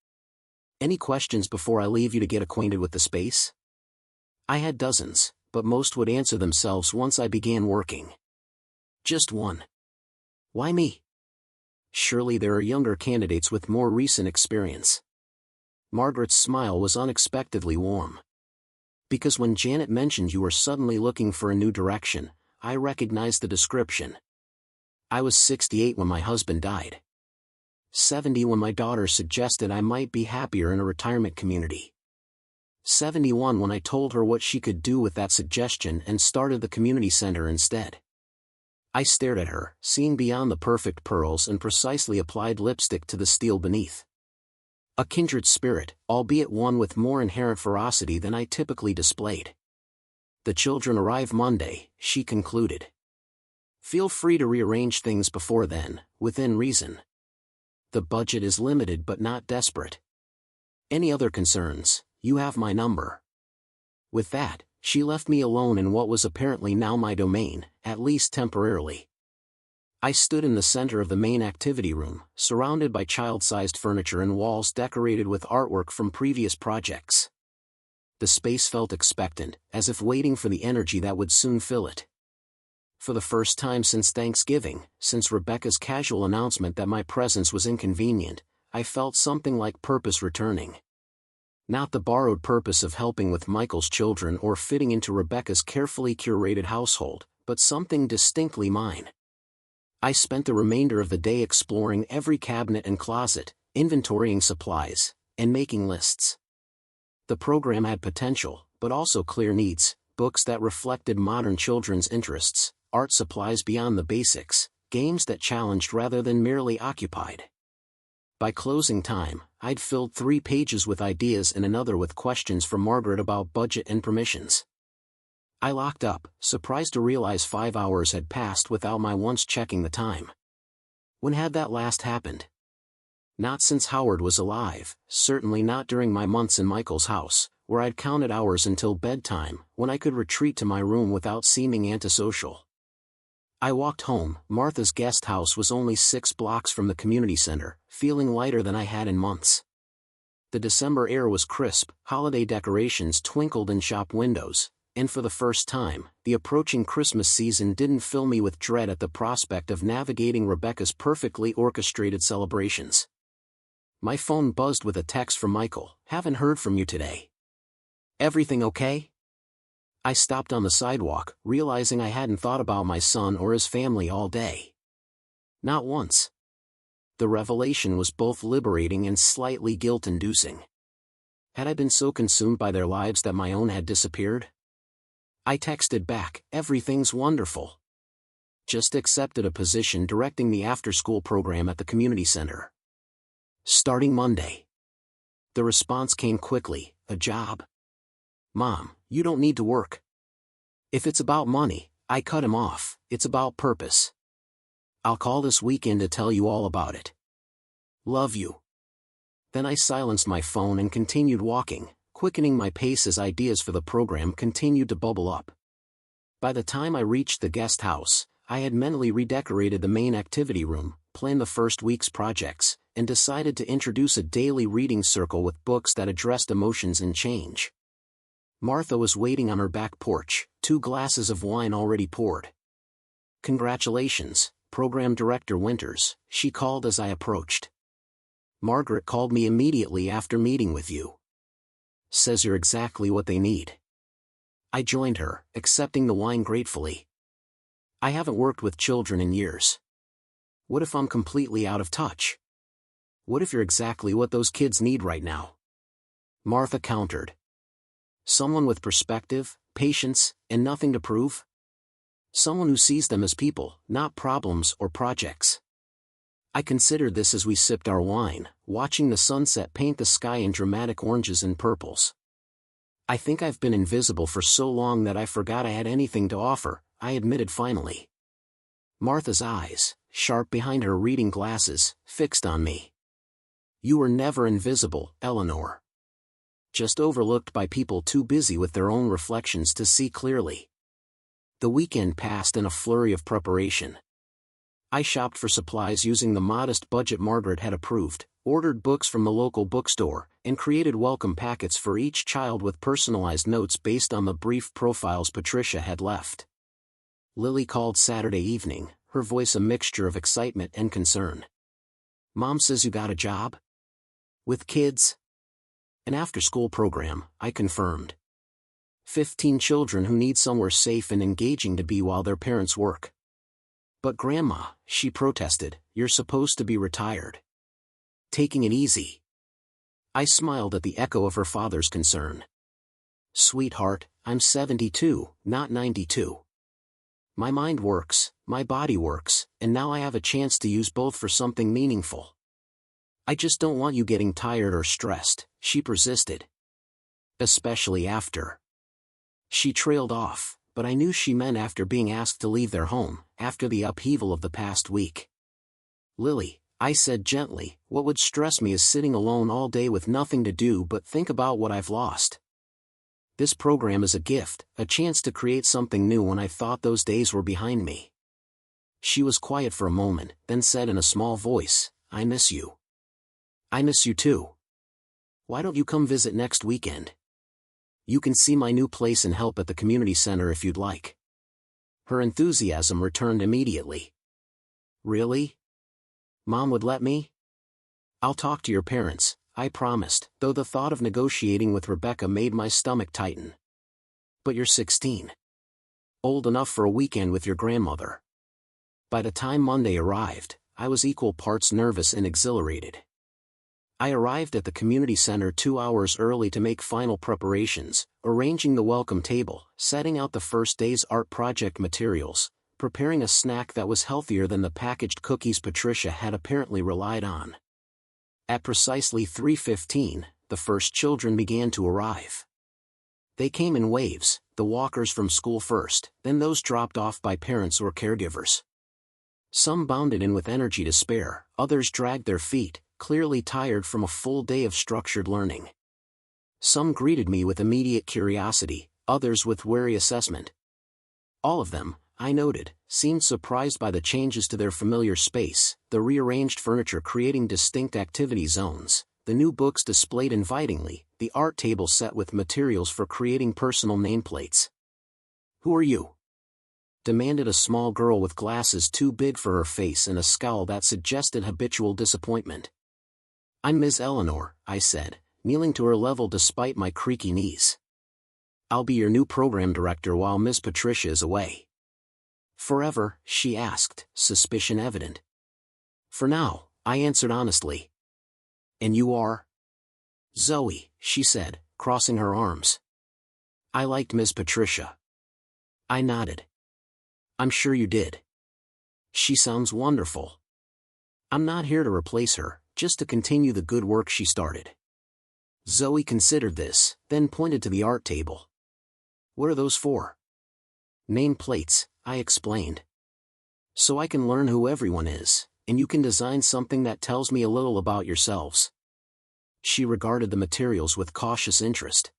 Any questions before I leave you to get acquainted with the space? I had dozens, but most would answer themselves once I began working. Just one. Why me? Surely there are younger candidates with more recent experience. Margaret's smile was unexpectedly warm. Because when Janet mentioned you were suddenly looking for a new direction, I recognized the description. I was 68 when my husband died. 70 when my daughter suggested I might be happier in a retirement community. 71 when I told her what she could do with that suggestion and started the community center instead. I stared at her, seeing beyond the perfect pearls and precisely applied lipstick to the steel beneath. A kindred spirit, albeit one with more inherent ferocity than I typically displayed. The children arrive Monday, she concluded. Feel free to rearrange things before then, within reason. The budget is limited but not desperate. Any other concerns, you have my number. With that, she left me alone in what was apparently now my domain, at least temporarily. I stood in the center of the main activity room, surrounded by child-sized furniture and walls decorated with artwork from previous projects. The space felt expectant, as if waiting for the energy that would soon fill it. For the first time since Thanksgiving, since Rebecca's casual announcement that my presence was inconvenient, I felt something like purpose returning. Not the borrowed purpose of helping with Michael's children or fitting into Rebecca's carefully curated household, but something distinctly mine. I spent the remainder of the day exploring every cabinet and closet, inventorying supplies, and making lists. The program had potential, but also clear needs: books that reflected modern children's interests, art supplies beyond the basics, games that challenged rather than merely occupied. By closing time, I'd filled 3 pages with ideas and another with questions from Margaret about budget and permissions. I locked up, surprised to realize 5 hours had passed without my once checking the time. When had that last happened? Not since Howard was alive, certainly not during my months in Michael's house, where I'd counted hours until bedtime, when I could retreat to my room without seeming antisocial. I walked home. Martha's guest house was only 6 blocks from the community center, feeling lighter than I had in months. The December air was crisp, holiday decorations twinkled in shop windows, and for the first time, the approaching Christmas season didn't fill me with dread at the prospect of navigating Rebecca's perfectly orchestrated celebrations. My phone buzzed with a text from Michael. Haven't heard from you today. Everything okay? I stopped on the sidewalk, realizing I hadn't thought about my son or his family all day. Not once. The revelation was both liberating and slightly guilt-inducing. Had I been so consumed by their lives that my own had disappeared? I texted back, everything's wonderful. Just accepted a position directing the after-school program at the community center. Starting Monday. The response came quickly, a job. Mom, you don't need to work. If it's about money, I cut him off. It's about purpose. I'll call this weekend to tell you all about it. Love you. Then I silenced my phone and continued walking, quickening my pace as ideas for the program continued to bubble up. By the time I reached the guest house, I had mentally redecorated the main activity room, planned the first week's projects, and decided to introduce a daily reading circle with books that addressed emotions and change. Martha was waiting on her back porch, 2 glasses of wine already poured. Congratulations, Program Director Winters, she called as I approached. Margaret called me immediately after meeting with you. Says you're exactly what they need. I joined her, accepting the wine gratefully. I haven't worked with children in years. What if I'm completely out of touch? What if you're exactly what those kids need right now? Martha countered. Someone with perspective, patience, and nothing to prove? Someone who sees them as people, not problems or projects. I considered this as we sipped our wine, watching the sunset paint the sky in dramatic oranges and purples. I think I've been invisible for so long that I forgot I had anything to offer, I admitted finally. Martha's eyes, sharp behind her reading glasses, fixed on me. You were never invisible, Eleanor. Just overlooked by people too busy with their own reflections to see clearly. The weekend passed in a flurry of preparation. I shopped for supplies using the modest budget Margaret had approved, ordered books from the local bookstore, and created welcome packets for each child with personalized notes based on the brief profiles Patricia had left. Lily called Saturday evening, her voice a mixture of excitement and concern. Mom says you got a job? With kids? An after-school program, I confirmed. 15 children who need somewhere safe and engaging to be while their parents work. But Grandma, she protested, you're supposed to be retired. Taking it easy. I smiled at the echo of her father's concern. Sweetheart, I'm 72, not 92. My mind works, my body works, and now I have a chance to use both for something meaningful. I just don't want you getting tired or stressed, she persisted. Especially after. She trailed off, but I knew she meant after being asked to leave their home, after the upheaval of the past week. Lily, I said gently, what would stress me is sitting alone all day with nothing to do but think about what I've lost. This program is a gift, a chance to create something new when I thought those days were behind me. She was quiet for a moment, then said in a small voice, I miss you. I miss you too. Why don't you come visit next weekend? You can see my new place and help at the community center if you'd like. Her enthusiasm returned immediately. Really? Mom would let me? I'll talk to your parents, I promised, though the thought of negotiating with Rebecca made my stomach tighten. But you're 16. Old enough for a weekend with your grandmother. By the time Monday arrived, I was equal parts nervous and exhilarated. I arrived at the community center 2 hours early to make final preparations, arranging the welcome table, setting out the first day's art project materials, preparing a snack that was healthier than the packaged cookies Patricia had apparently relied on. At precisely 3:15, the first children began to arrive. They came in waves, the walkers from school first, then those dropped off by parents or caregivers. Some bounded in with energy to spare, others dragged their feet, clearly tired from a full day of structured learning. Some greeted me with immediate curiosity, others with wary assessment. All of them, I noted, seemed surprised by the changes to their familiar space, the rearranged furniture creating distinct activity zones, the new books displayed invitingly, the art table set with materials for creating personal nameplates. Who are you? Demanded a small girl with glasses too big for her face and a scowl that suggested habitual disappointment. I'm Ms. Eleanor, I said, kneeling to her level despite my creaky knees. I'll be your new program director while Miss Patricia is away. Forever, she asked, suspicion evident. For now, I answered honestly. And you are? Zoe, she said, crossing her arms. I liked Miss Patricia. I nodded. I'm sure you did. She sounds wonderful. I'm not here to replace her, just to continue the good work she started. Zoe considered this, then pointed to the art table. What are those for? Nameplates, I explained. So I can learn who everyone is, and you can design something that tells me a little about yourselves. She regarded the materials with cautious interest.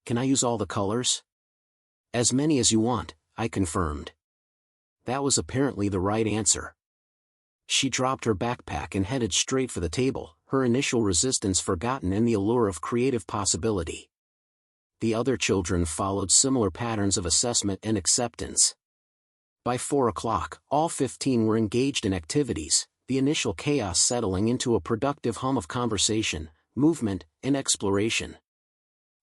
Can I use all the colors? As many as you want, I confirmed. That was apparently the right answer. She dropped her backpack and headed straight for the table, her initial resistance forgotten in the allure of creative possibility. The other children followed similar patterns of assessment and acceptance. By 4 o'clock, all 15 were engaged in activities, the initial chaos settling into a productive hum of conversation, movement, and exploration.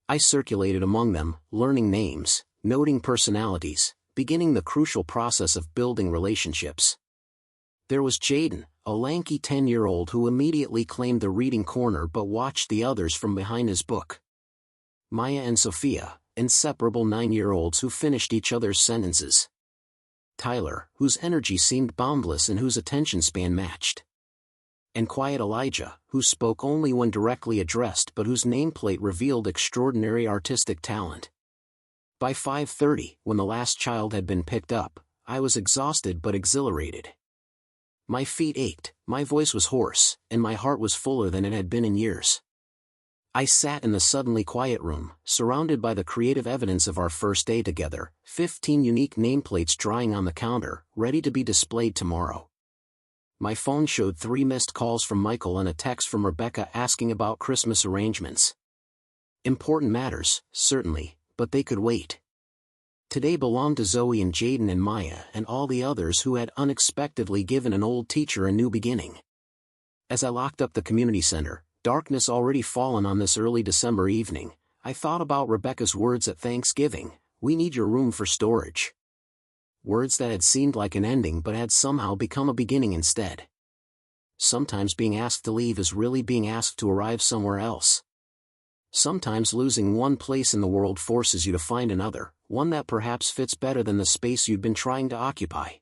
I circulated among them, learning names, noting personalities, beginning the crucial process of building relationships. There was Jaden, a lanky 10-year-old who immediately claimed the reading corner but watched the others from behind his book. Maya and Sophia, inseparable 9-year-olds who finished each other's sentences. Tyler, whose energy seemed boundless and whose attention span matched. And quiet Elijah, who spoke only when directly addressed but whose nameplate revealed extraordinary artistic talent. By 5:30, when the last child had been picked up, I was exhausted but exhilarated. My feet ached, my voice was hoarse, and my heart was fuller than it had been in years. I sat in the suddenly quiet room, surrounded by the creative evidence of our first day together, 15 unique nameplates drying on the counter, ready to be displayed tomorrow. My phone showed 3 missed calls from Michael and a text from Rebecca asking about Christmas arrangements. Important matters, certainly, but they could wait. Today belonged to Zoe and Jaden and Maya and all the others who had unexpectedly given an old teacher a new beginning. As I locked up the community center, darkness already fallen on this early December evening, I thought about Rebecca's words at Thanksgiving, "We need your room for storage." Words that had seemed like an ending but had somehow become a beginning instead. Sometimes being asked to leave is really being asked to arrive somewhere else. Sometimes losing one place in the world forces you to find another, one that perhaps fits better than the space you'd been trying to occupy.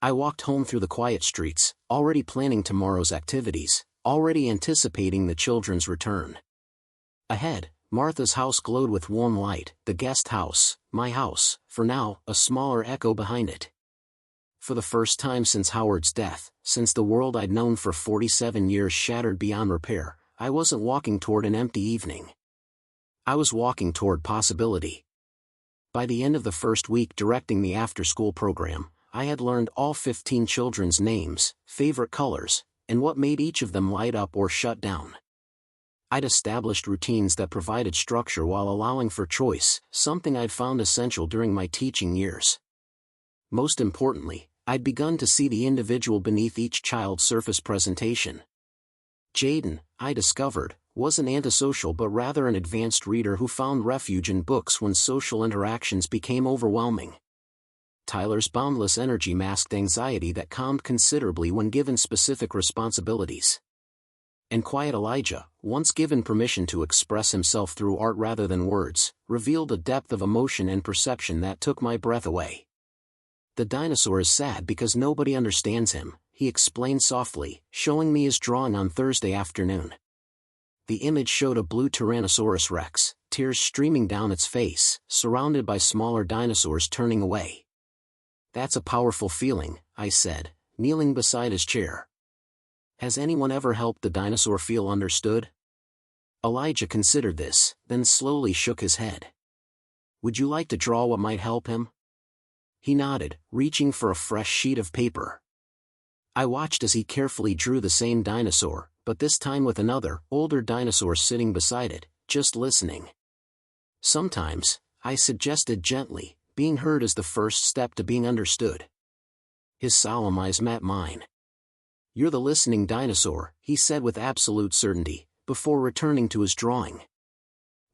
I walked home through the quiet streets, already planning tomorrow's activities, already anticipating the children's return. Ahead, Martha's house glowed with warm light, the guest house, my house, for now, a smaller echo behind it. For the first time since Howard's death, since the world I'd known for 47 years shattered beyond repair, I wasn't walking toward an empty evening. I was walking toward possibility. By the end of the first week directing the after-school program, I had learned all 15 children's names, favorite colors, and what made each of them light up or shut down. I'd established routines that provided structure while allowing for choice, something I'd found essential during my teaching years. Most importantly, I'd begun to see the individual beneath each child's surface presentation. Jaden, I discovered, wasn't antisocial but rather an advanced reader who found refuge in books when social interactions became overwhelming. Tyler's boundless energy masked anxiety that calmed considerably when given specific responsibilities. And quiet Elijah, once given permission to express himself through art rather than words, revealed a depth of emotion and perception that took my breath away. "The dinosaur is sad because nobody understands him," he explained softly, showing me his drawing on Thursday afternoon. The image showed a blue Tyrannosaurus Rex, tears streaming down its face, surrounded by smaller dinosaurs turning away. "That's a powerful feeling," I said, kneeling beside his chair. "Has anyone ever helped the dinosaur feel understood?" Elijah considered this, then slowly shook his head. "Would you like to draw what might help him?" He nodded, reaching for a fresh sheet of paper. I watched as he carefully drew the same dinosaur, but this time with another, older dinosaur sitting beside it, just listening. "Sometimes," I suggested gently, "being heard is the first step to being understood." His solemn eyes met mine. "You're the listening dinosaur," he said with absolute certainty, before returning to his drawing.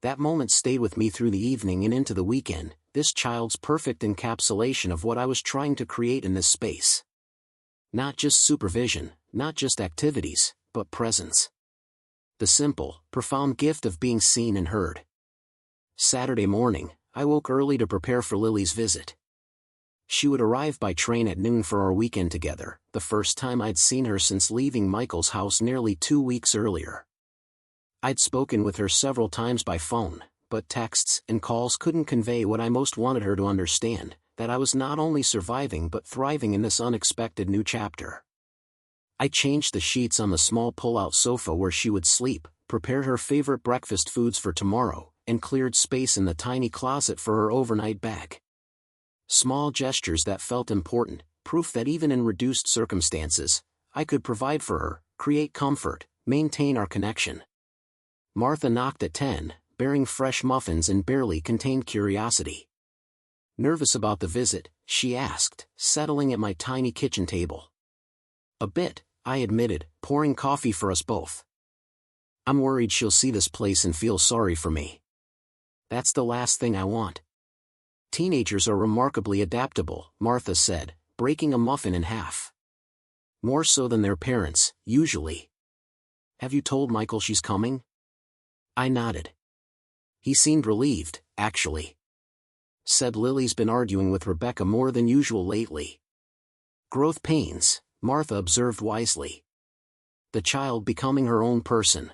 That moment stayed with me through the evening and into the weekend, this child's perfect encapsulation of what I was trying to create in this space. Not just supervision, not just activities, but presence. The simple, profound gift of being seen and heard. Saturday morning, I woke early to prepare for Lily's visit. She would arrive by train at noon for our weekend together, the first time I'd seen her since leaving Michael's house nearly 2 weeks earlier. I'd spoken with her several times by phone, but texts and calls couldn't convey what I most wanted her to understand, that I was not only surviving but thriving in this unexpected new chapter. I changed the sheets on the small pull-out sofa where she would sleep, prepared her favorite breakfast foods for tomorrow, and cleared space in the tiny closet for her overnight bag. Small gestures that felt important, proof that even in reduced circumstances, I could provide for her, create comfort, maintain our connection. Martha knocked at 10, bearing fresh muffins and barely contained curiosity. "Nervous about the visit?" she asked, settling at my tiny kitchen table. "A bit," I admitted, pouring coffee for us both. "I'm worried she'll see this place and feel sorry for me. That's the last thing I want." "Teenagers are remarkably adaptable," Martha said, breaking a muffin in half. "More so than their parents, usually. Have you told Michael she's coming?" I nodded. He seemed relieved, actually. "Said Lily's been arguing with Rebecca more than usual lately." "Growth pains," Martha observed wisely. "The child becoming her own person.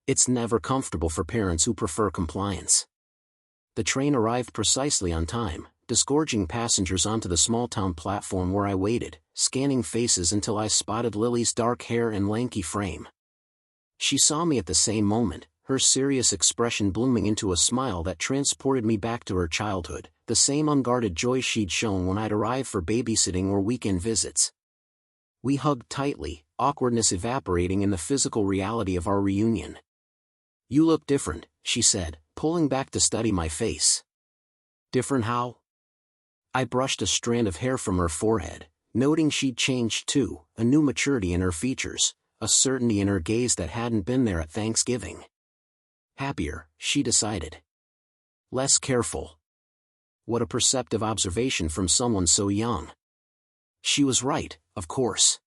It's never comfortable for parents who prefer compliance." The train arrived precisely on time, disgorging passengers onto the small-town platform where I waited, scanning faces until I spotted Lily's dark hair and lanky frame. She saw me at the same moment, her serious expression blooming into a smile that transported me back to her childhood, the same unguarded joy she'd shown when I'd arrived for babysitting or weekend visits. We hugged tightly, awkwardness evaporating in the physical reality of our reunion. "You look different," she said, pulling back to study my face. "Different how?" I brushed a strand of hair from her forehead, noting she'd changed too, a new maturity in her features, a certainty in her gaze that hadn't been there at Thanksgiving. "Happier," she decided. "Less careful." What a perceptive observation from someone so young. She was right, of course.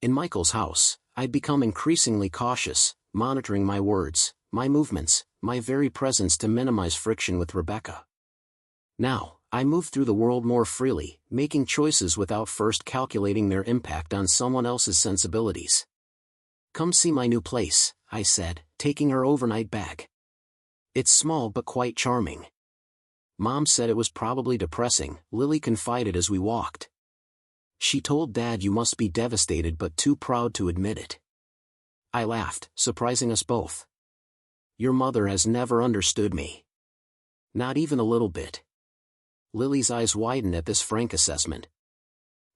In Michael's house, I'd become increasingly cautious, monitoring my words, my movements, my very presence to minimize friction with Rebecca. Now, I moved through the world more freely, making choices without first calculating their impact on someone else's sensibilities. "Come see my new place," I said, taking her overnight bag. "It's small but quite charming." "Mom said it was probably depressing," Lily confided as we walked. "She told Dad you must be devastated but too proud to admit it." I laughed, surprising us both. "Your mother has never understood me." "Not even a little bit." Lily's eyes widened at this frank assessment.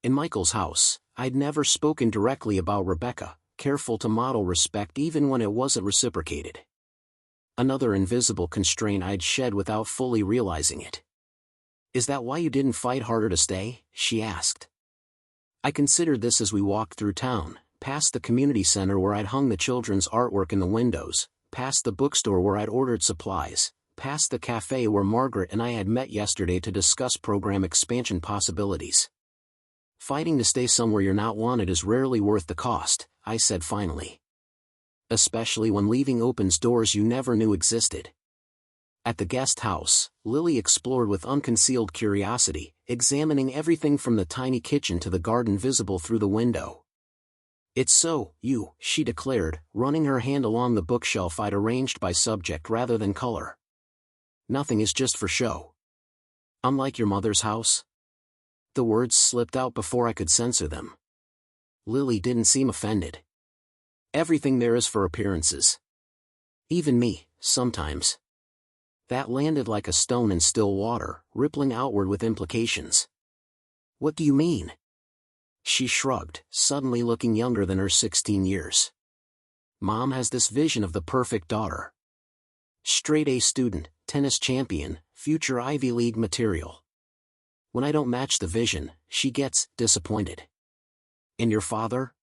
In Michael's house, I'd never spoken directly about Rebecca, careful to model respect even when it wasn't reciprocated. Another invisible constraint I'd shed without fully realizing it. "Is that why you didn't fight harder to stay?" she asked. I considered this as we walked through town, past the community center where I'd hung the children's artwork in the windows, past the bookstore where I'd ordered supplies, past the cafe where Margaret and I had met yesterday to discuss program expansion possibilities. "Fighting to stay somewhere you're not wanted is rarely worth the cost," I said finally. "Especially when leaving opens doors you never knew existed." At the guest house, Lily explored with unconcealed curiosity, examining everything from the tiny kitchen to the garden visible through the window. "It's so, she declared, running her hand along the bookshelf I'd arranged by subject rather than color. "Nothing is just for show." "Unlike your mother's house?" The words slipped out before I could censor them. Lily didn't seem offended. "Everything there is for appearances. Even me, sometimes." That landed like a stone in still water, rippling outward with implications. "What do you mean?" She shrugged, suddenly looking younger than her 16 years. "Mom has this vision of the perfect daughter. Straight-A student, tennis champion, future Ivy League material. When I don't match the vision, she gets disappointed." "And your father?"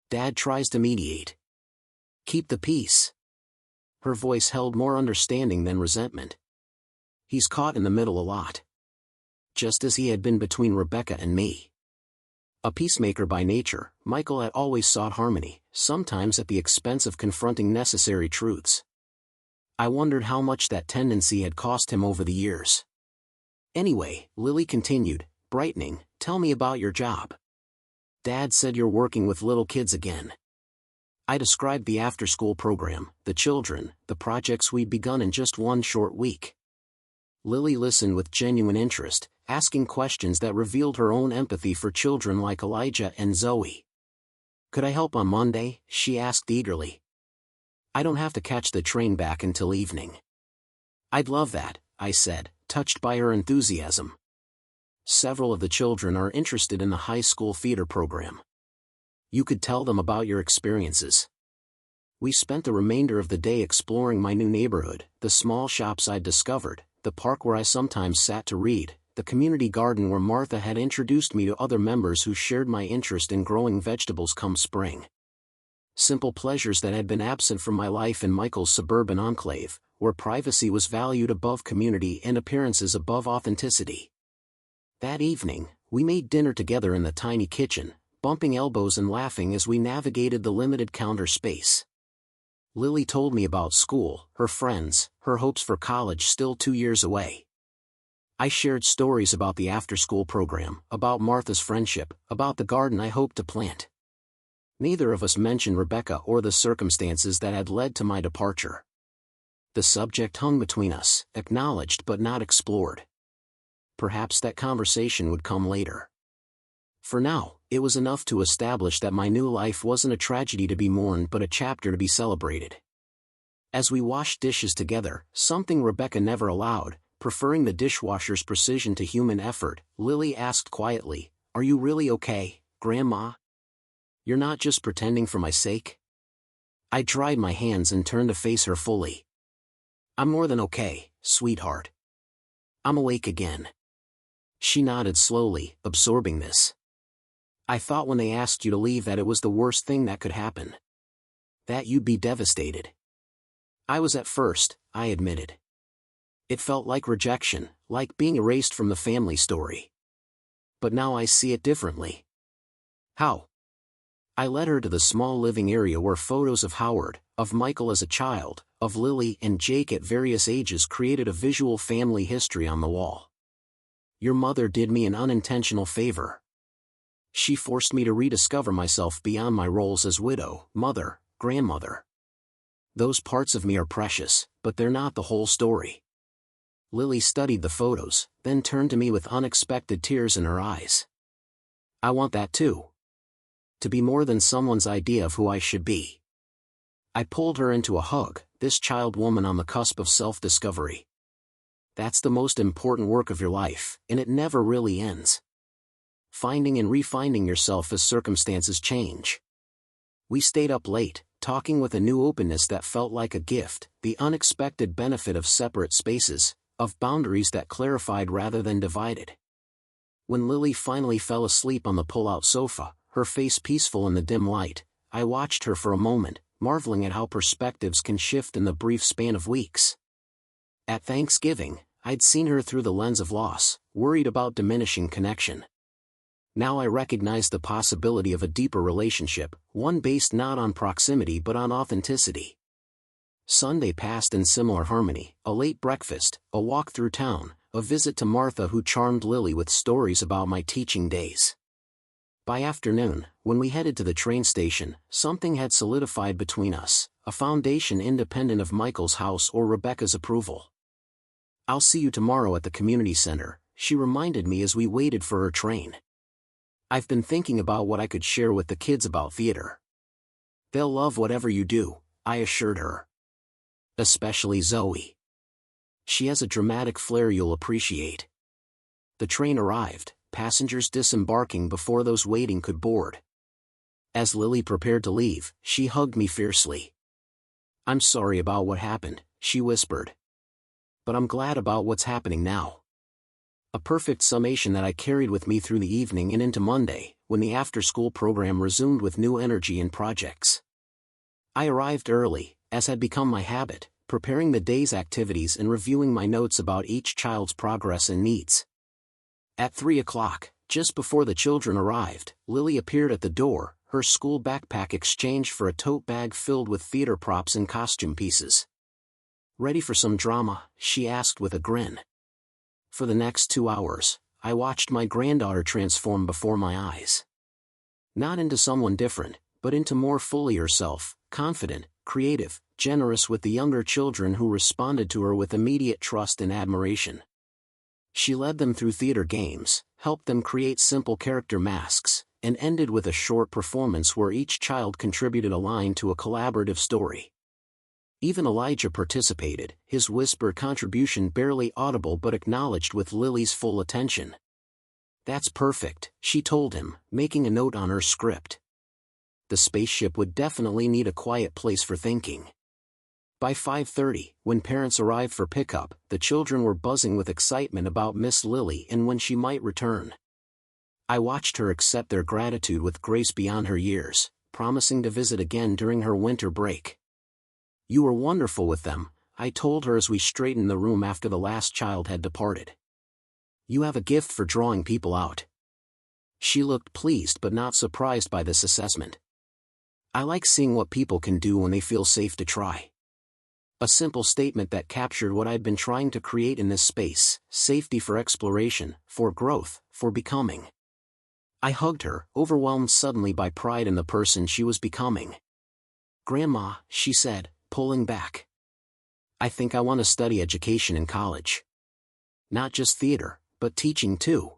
"Dad tries to mediate. Keep the peace." Her voice held more understanding than resentment. "He's caught in the middle a lot. Just as he had been between Rebecca and me." A peacemaker by nature, Michael had always sought harmony, sometimes at the expense of confronting necessary truths. I wondered how much that tendency had cost him over the years. "Anyway," Lily continued, brightening, "tell me about your job. Dad said you're working with little kids again." I described the after-school program, the children, the projects we'd begun in just one short week. Lily listened with genuine interest, asking questions that revealed her own empathy for children like Elijah and Zoe. "Could I help on Monday?" she asked eagerly. "I don't have to catch the train back until evening." "I'd love that," I said, touched by her enthusiasm. "Several of the children are interested in the high school theater program. You could tell them about your experiences." We spent the remainder of the day exploring my new neighborhood, the small shops I'd discovered, the park where I sometimes sat to read, the community garden where Martha had introduced me to other members who shared my interest in growing vegetables come spring. Simple pleasures that had been absent from my life in Michael's suburban enclave, where privacy was valued above community and appearances above authenticity. That evening, we made dinner together in the tiny kitchen, bumping elbows and laughing as we navigated the limited counter space. Lily told me about school, her friends, her hopes for college still 2 years away. I shared stories about the after-school program, about Martha's friendship, about the garden I hoped to plant. Neither of us mentioned Rebecca or the circumstances that had led to my departure. The subject hung between us, acknowledged but not explored. perhaps that conversation would come later. For now, it was enough to establish that my new life wasn't a tragedy to be mourned but a chapter to be celebrated. As we washed dishes together, something Rebecca never allowed, preferring the dishwasher's precision to human effort, Lily asked quietly, "Are you really okay, Grandma? You're not just pretending for my sake?" I dried my hands and turned to face her fully. "I'm more than okay, sweetheart. I'm awake again." She nodded slowly, absorbing this. "I thought when they asked you to leave that it was the worst thing that could happen. That you'd be devastated." "I was at first," I admitted. "It felt like rejection, like being erased from the family story. But now I see it differently." "How?" I led her to the small living area where photos of Howard, of Michael as a child, of Lily and Jake at various ages created a visual family history on the wall. "Your mother did me an unintentional favor. She forced me to rediscover myself beyond my roles as widow, mother, grandmother. Those parts of me are precious, but they're not the whole story." Lily studied the photos, then turned to me with unexpected tears in her eyes. "I want that too. To be more than someone's idea of who I should be." I pulled her into a hug, this child woman on the cusp of self-discovery. "That's the most important work of your life, and it never really ends. Finding and refinding yourself as circumstances change." We stayed up late, talking with a new openness that felt like a gift, the unexpected benefit of separate spaces, of boundaries that clarified rather than divided. When Lily finally fell asleep on the pull-out sofa, her face peaceful in the dim light, I watched her for a moment, marveling at how perspectives can shift in the brief span of weeks. At Thanksgiving, I'd seen her through the lens of loss, worried about diminishing connection. Now I recognized the possibility of a deeper relationship, one based not on proximity but on authenticity. Sunday passed in similar harmony, a late breakfast, a walk through town, a visit to Martha who charmed Lily with stories about my teaching days. By afternoon, when we headed to the train station, something had solidified between us, a foundation independent of Michael's house or Rebecca's approval. "I'll see you tomorrow at the community center," she reminded me as we waited for her train. "I've been thinking about what I could share with the kids about theater." "They'll love whatever you do," I assured her. "Especially Zoe. She has a dramatic flair you'll appreciate." The train arrived, passengers disembarking before those waiting could board. As Lily prepared to leave, she hugged me fiercely. "I'm sorry about what happened," she whispered. "But I'm glad about what's happening now." A perfect summation that I carried with me through the evening and into Monday, when the after-school program resumed with new energy and projects. I arrived early, as had become my habit, preparing the day's activities and reviewing my notes about each child's progress and needs. At 3 o'clock, just before the children arrived, Lily appeared at the door, her school backpack exchanged for a tote bag filled with theater props and costume pieces. "Ready for some drama?" she asked with a grin. For the next 2 hours, I watched my granddaughter transform before my eyes. Not into someone different, but into more fully herself, confident, creative, generous with the younger children who responded to her with immediate trust and admiration. She led them through theater games, helped them create simple character masks, and ended with a short performance where each child contributed a line to a collaborative story. Even Elijah participated, his whispered contribution barely audible but acknowledged with Lily's full attention. "That's perfect," she told him, making a note on her script. The spaceship would definitely need a quiet place for thinking. By 5:30, when parents arrived for pickup, the children were buzzing with excitement about Miss Lily and when she might return. I watched her accept their gratitude with grace beyond her years, promising to visit again during her winter break. "You were wonderful with them," I told her as we straightened the room after the last child had departed. "You have a gift for drawing people out." She looked pleased but not surprised by this assessment. "I like seeing what people can do when they feel safe to try." A simple statement that captured what I'd been trying to create in this space: safety for exploration, for growth, for becoming. I hugged her, overwhelmed suddenly by pride in the person she was becoming. "Grandma," she said, pulling back. "I think I want to study education in college. Not just theater, but teaching too.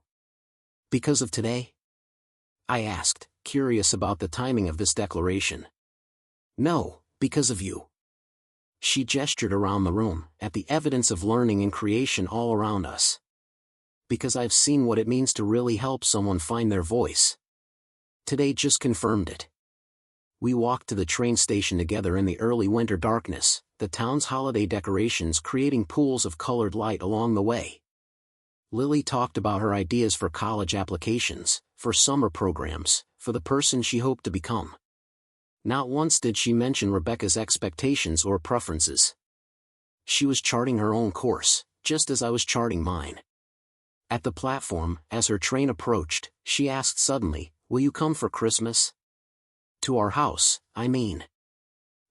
Because of today? I asked, curious about the timing of this declaration. No, because of you. She gestured around the room, at the evidence of learning and creation all around us. Because I've seen what it means to really help someone find their voice. Today just confirmed it. We walked to the train station together in the early winter darkness, the town's holiday decorations creating pools of colored light along the way. Lily talked about her ideas for college applications, for summer programs, for the person she hoped to become. Not once did she mention Rebecca's expectations or preferences. She was charting her own course, just as I was charting mine. At the platform, as her train approached, she asked suddenly, "Will you come for Christmas?" To our house, I mean.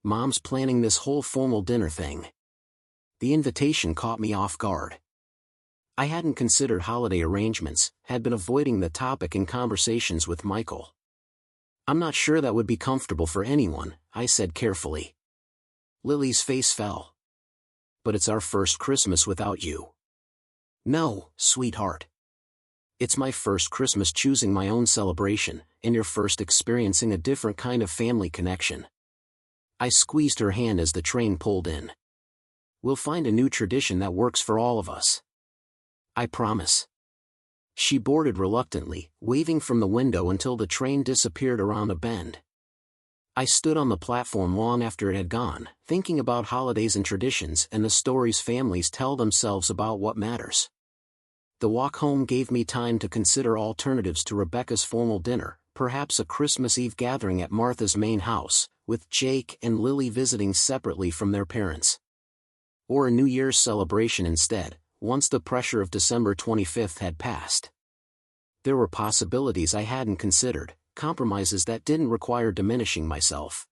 Mom's planning this whole formal dinner thing. The invitation caught me off guard. I hadn't considered holiday arrangements, had been avoiding the topic in conversations with Michael. "I'm not sure that would be comfortable for anyone," I said carefully. Lily's face fell. "But it's our first Christmas without you." "No, sweetheart. It's my first Christmas choosing my own celebration, and you're first experiencing a different kind of family connection." I squeezed her hand as the train pulled in. "We'll find a new tradition that works for all of us. I promise." She boarded reluctantly, waving from the window until the train disappeared around a bend. I stood on the platform long after it had gone, thinking about holidays and traditions and the stories families tell themselves about what matters. The walk home gave me time to consider alternatives to Rebecca's formal dinner, perhaps a Christmas Eve gathering at Martha's main house, with Jake and Lily visiting separately from their parents. Or a New Year's celebration instead, once the pressure of December 25th had passed. There were possibilities I hadn't considered, compromises that didn't require diminishing myself.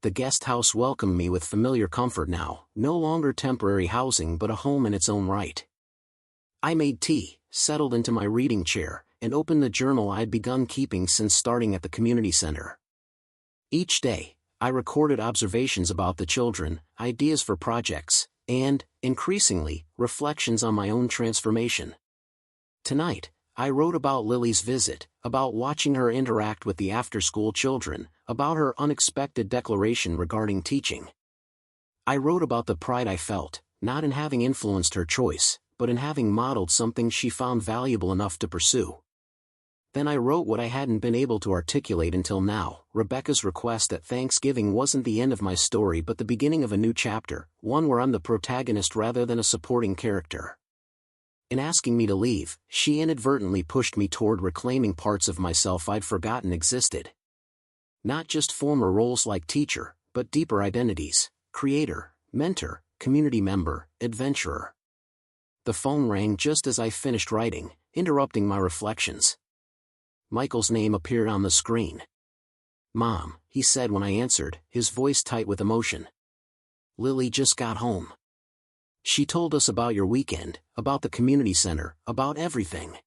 The guest house welcomed me with familiar comfort now, no longer temporary housing but a home in its own right. I made tea, settled into my reading chair, and opened the journal I'd begun keeping since starting at the community center. Each day, I recorded observations about the children, ideas for projects, and, increasingly, reflections on my own transformation. Tonight, I wrote about Lily's visit, about watching her interact with the after-school children, about her unexpected declaration regarding teaching. I wrote about the pride I felt, not in having influenced her choice, but in having modeled something she found valuable enough to pursue. Then I wrote what I hadn't been able to articulate until now. Rebecca's request at Thanksgiving wasn't the end of my story but the beginning of a new chapter, one where I'm the protagonist rather than a supporting character. In asking me to leave, she inadvertently pushed me toward reclaiming parts of myself I'd forgotten existed. Not just former roles like teacher, but deeper identities: creator, mentor, community member, adventurer. The phone rang just as I finished writing, interrupting my reflections. Michael's name appeared on the screen. "Mom," he said when I answered, his voice tight with emotion. "Lily just got home. She told us about your weekend, about the community center, about everything."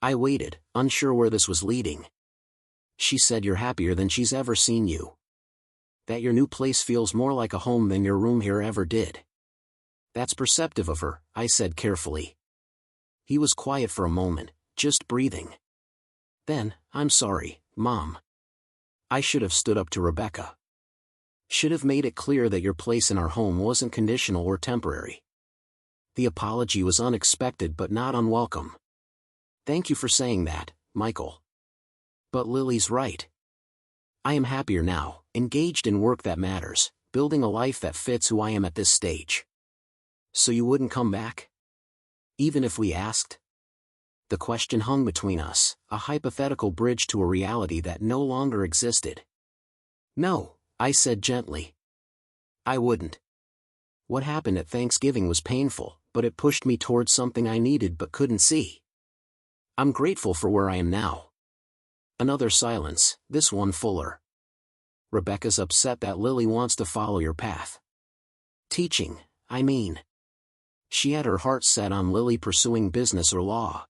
I waited, unsure where this was leading. "She said you're happier than she's ever seen you. That your new place feels more like a home than your room here ever did." "That's perceptive of her," I said carefully. He was quiet for a moment, just breathing. Then, "I'm sorry, Mom. I should have stood up to Rebecca. Should have made it clear that your place in our home wasn't conditional or temporary." The apology was unexpected but not unwelcome. "Thank you for saying that, Michael. But Lily's right. I am happier now, engaged in work that matters, building a life that fits who I am at this stage." "So you wouldn't come back? Even if we asked?" The question hung between us, a hypothetical bridge to a reality that no longer existed. "No," I said gently. "I wouldn't. What happened at Thanksgiving was painful, but it pushed me towards something I needed but couldn't see. I'm grateful for where I am now." Another silence, this one fuller. "Rebecca's upset that Lily wants to follow your path. Teaching, I mean. She had her heart set on Lily pursuing business or law."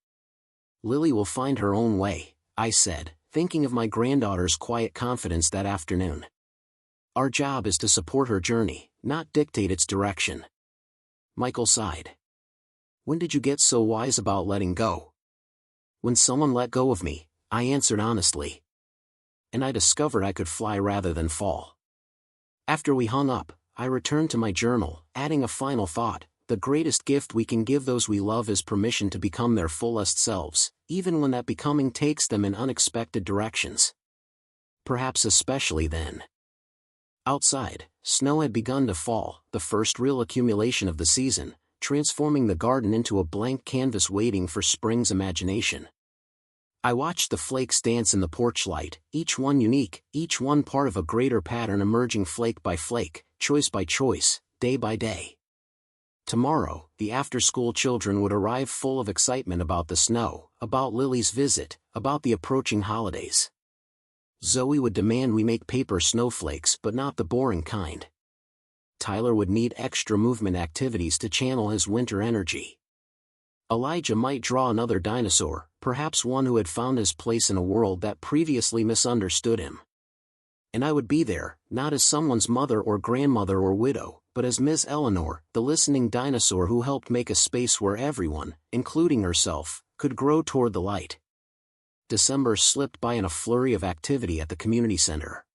"Lily will find her own way," I said, thinking of my granddaughter's quiet confidence that afternoon. "Our job is to support her journey, not dictate its direction." Michael sighed. When did you get so wise about letting go? When someone let go of me, I answered honestly. And I discovered I could fly rather than fall. After we hung up, I returned to my journal, adding a final thought: the greatest gift we can give those we love is permission to become their fullest selves, even when that becoming takes them in unexpected directions. Perhaps especially then. Outside, snow had begun to fall, the first real accumulation of the season, transforming the garden into a blank canvas waiting for spring's imagination. I watched the flakes dance in the porch light, each one unique, each one part of a greater pattern emerging flake by flake, choice by choice, day by day. Tomorrow, the after-school children would arrive full of excitement about the snow, about Lily's visit, about the approaching holidays. Zoe would demand we make paper snowflakes, but not the boring kind. Tyler would need extra movement activities to channel his winter energy. Elijah might draw another dinosaur, perhaps one who had found his place in a world that previously misunderstood him. And I would be there, not as someone's mother or grandmother or widow, but as Miss Eleanor, the listening dinosaur who helped make a space where everyone, including herself, could grow toward the light. December slipped by in a flurry of activity at the community center.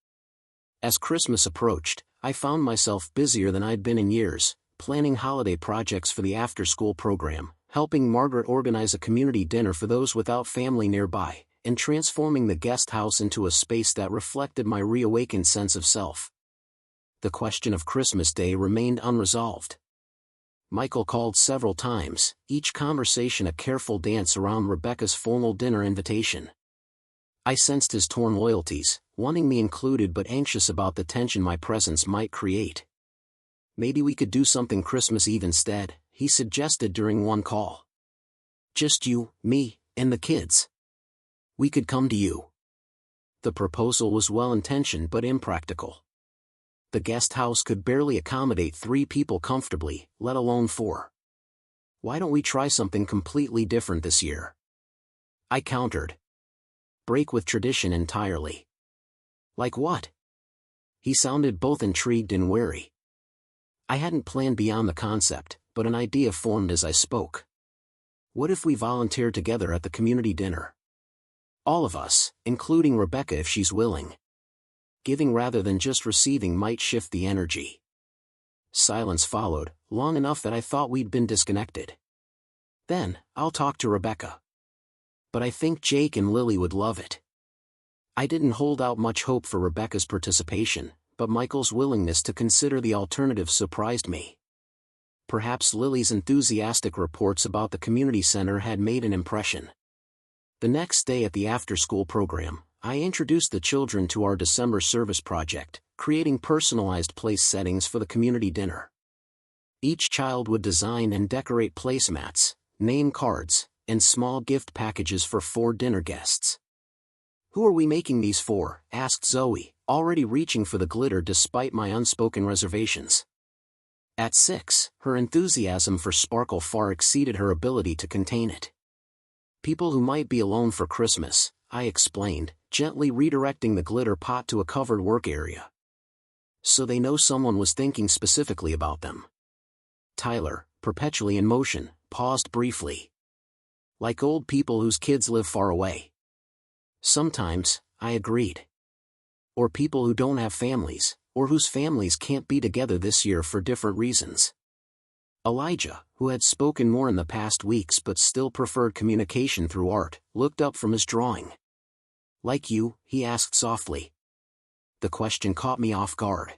As Christmas approached, I found myself busier than I'd been in years, planning holiday projects for the after-school program, helping Margaret organize a community dinner for those without family nearby, and transforming the guest house into a space that reflected my reawakened sense of self. The question of Christmas Day remained unresolved. Michael called several times, each conversation a careful dance around Rebecca's formal dinner invitation. I sensed his torn loyalties, wanting me included but anxious about the tension my presence might create. Maybe we could do something Christmas Eve instead, he suggested during one call. Just you, me, and the kids. We could come to you. The proposal was well-intentioned but impractical. The guest house could barely accommodate 3 people comfortably, let alone 4. Why don't we try something completely different this year? I countered. Break with tradition entirely. Like what? He sounded both intrigued and wary. I hadn't planned beyond the concept, but an idea formed as I spoke. What if we volunteered together at the community dinner? All of us, including Rebecca if she's willing. Giving rather than just receiving might shift the energy. Silence followed, long enough that I thought we'd been disconnected. Then, I'll talk to Rebecca. But I think Jake and Lily would love it. I didn't hold out much hope for Rebecca's participation, but Michael's willingness to consider the alternative surprised me. Perhaps Lily's enthusiastic reports about the community center had made an impression. The next day at the after-school program, I introduced the children to our December service project, creating personalized place settings for the community dinner. Each child would design and decorate placemats, name cards, and small gift packages for 4 dinner guests. Who are we making these for? Asked Zoe, already reaching for the glitter despite my unspoken reservations. At 6, her enthusiasm for sparkle far exceeded her ability to contain it. People who might be alone for Christmas, I explained, gently redirecting the glitter pot to a covered work area. So they know someone was thinking specifically about them. Tyler, perpetually in motion, paused briefly. Like old people whose kids live far away. Sometimes, I agreed. Or people who don't have families, or whose families can't be together this year for different reasons. Elijah, who had spoken more in the past weeks but still preferred communication through art, looked up from his drawing. Like you, he asked softly. The question caught me off guard.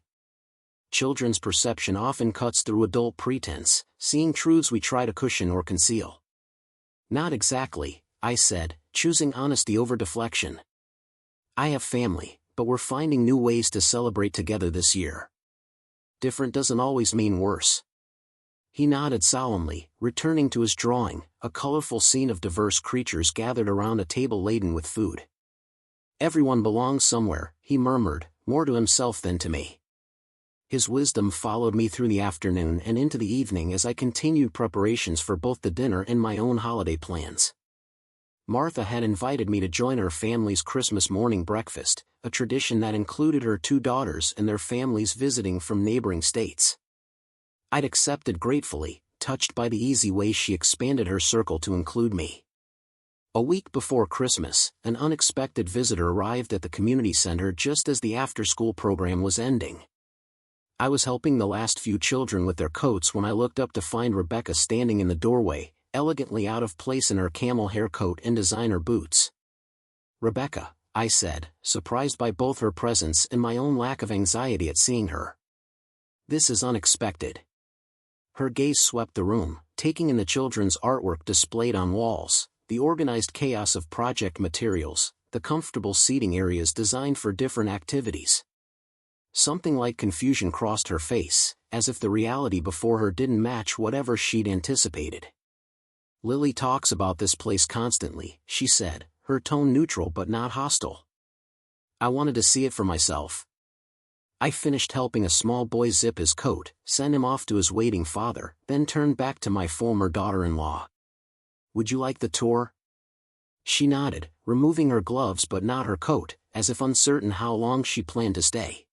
Children's perception often cuts through adult pretense, seeing truths we try to cushion or conceal. Not exactly, I said, choosing honesty over deflection. I have family, but we're finding new ways to celebrate together this year. Different doesn't always mean worse. He nodded solemnly, returning to his drawing, a colorful scene of diverse creatures gathered around a table laden with food. Everyone belongs somewhere, he murmured, more to himself than to me. His wisdom followed me through the afternoon and into the evening as I continued preparations for both the dinner and my own holiday plans. Martha had invited me to join her family's Christmas morning breakfast, a tradition that included her 2 daughters and their families visiting from neighboring states. I'd accepted gratefully, touched by the easy way she expanded her circle to include me. A week before Christmas, an unexpected visitor arrived at the community center just as the after-school program was ending. I was helping the last few children with their coats when I looked up to find Rebecca standing in the doorway, elegantly out of place in her camel hair coat and designer boots. "Rebecca," I said, surprised by both her presence and my own lack of anxiety at seeing her. "This is unexpected." Her gaze swept the room, taking in the children's artwork displayed on walls, the organized chaos of project materials, the comfortable seating areas designed for different activities. Something like confusion crossed her face, as if the reality before her didn't match whatever she'd anticipated. "Lily talks about this place constantly," she said, her tone neutral but not hostile. "I wanted to see it for myself." I finished helping a small boy zip his coat, sent him off to his waiting father, then turned back to my former daughter-in-law. "Would you like the tour?" She nodded, removing her gloves but not her coat, as if uncertain how long she planned to stay.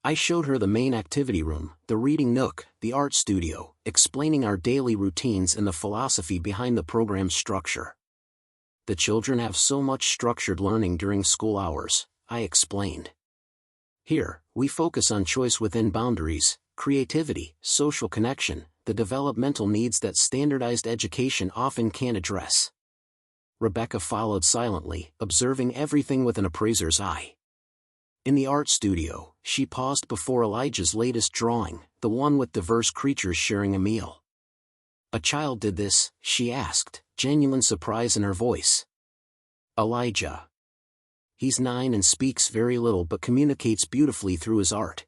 I showed her the main activity room, the reading nook, the art studio, explaining our daily routines and the philosophy behind the program's structure. "The children have so much structured learning during school hours," I explained. "Here, we focus on choice within boundaries, creativity, social connection, the developmental needs that standardized education often can't address." Rebecca followed silently, observing everything with an appraiser's eye. In the art studio, she paused before Elijah's latest drawing, the one with diverse creatures sharing a meal. "A child did this?" she asked, genuine surprise in her voice. "Elijah. He's 9 and speaks very little but communicates beautifully through his art."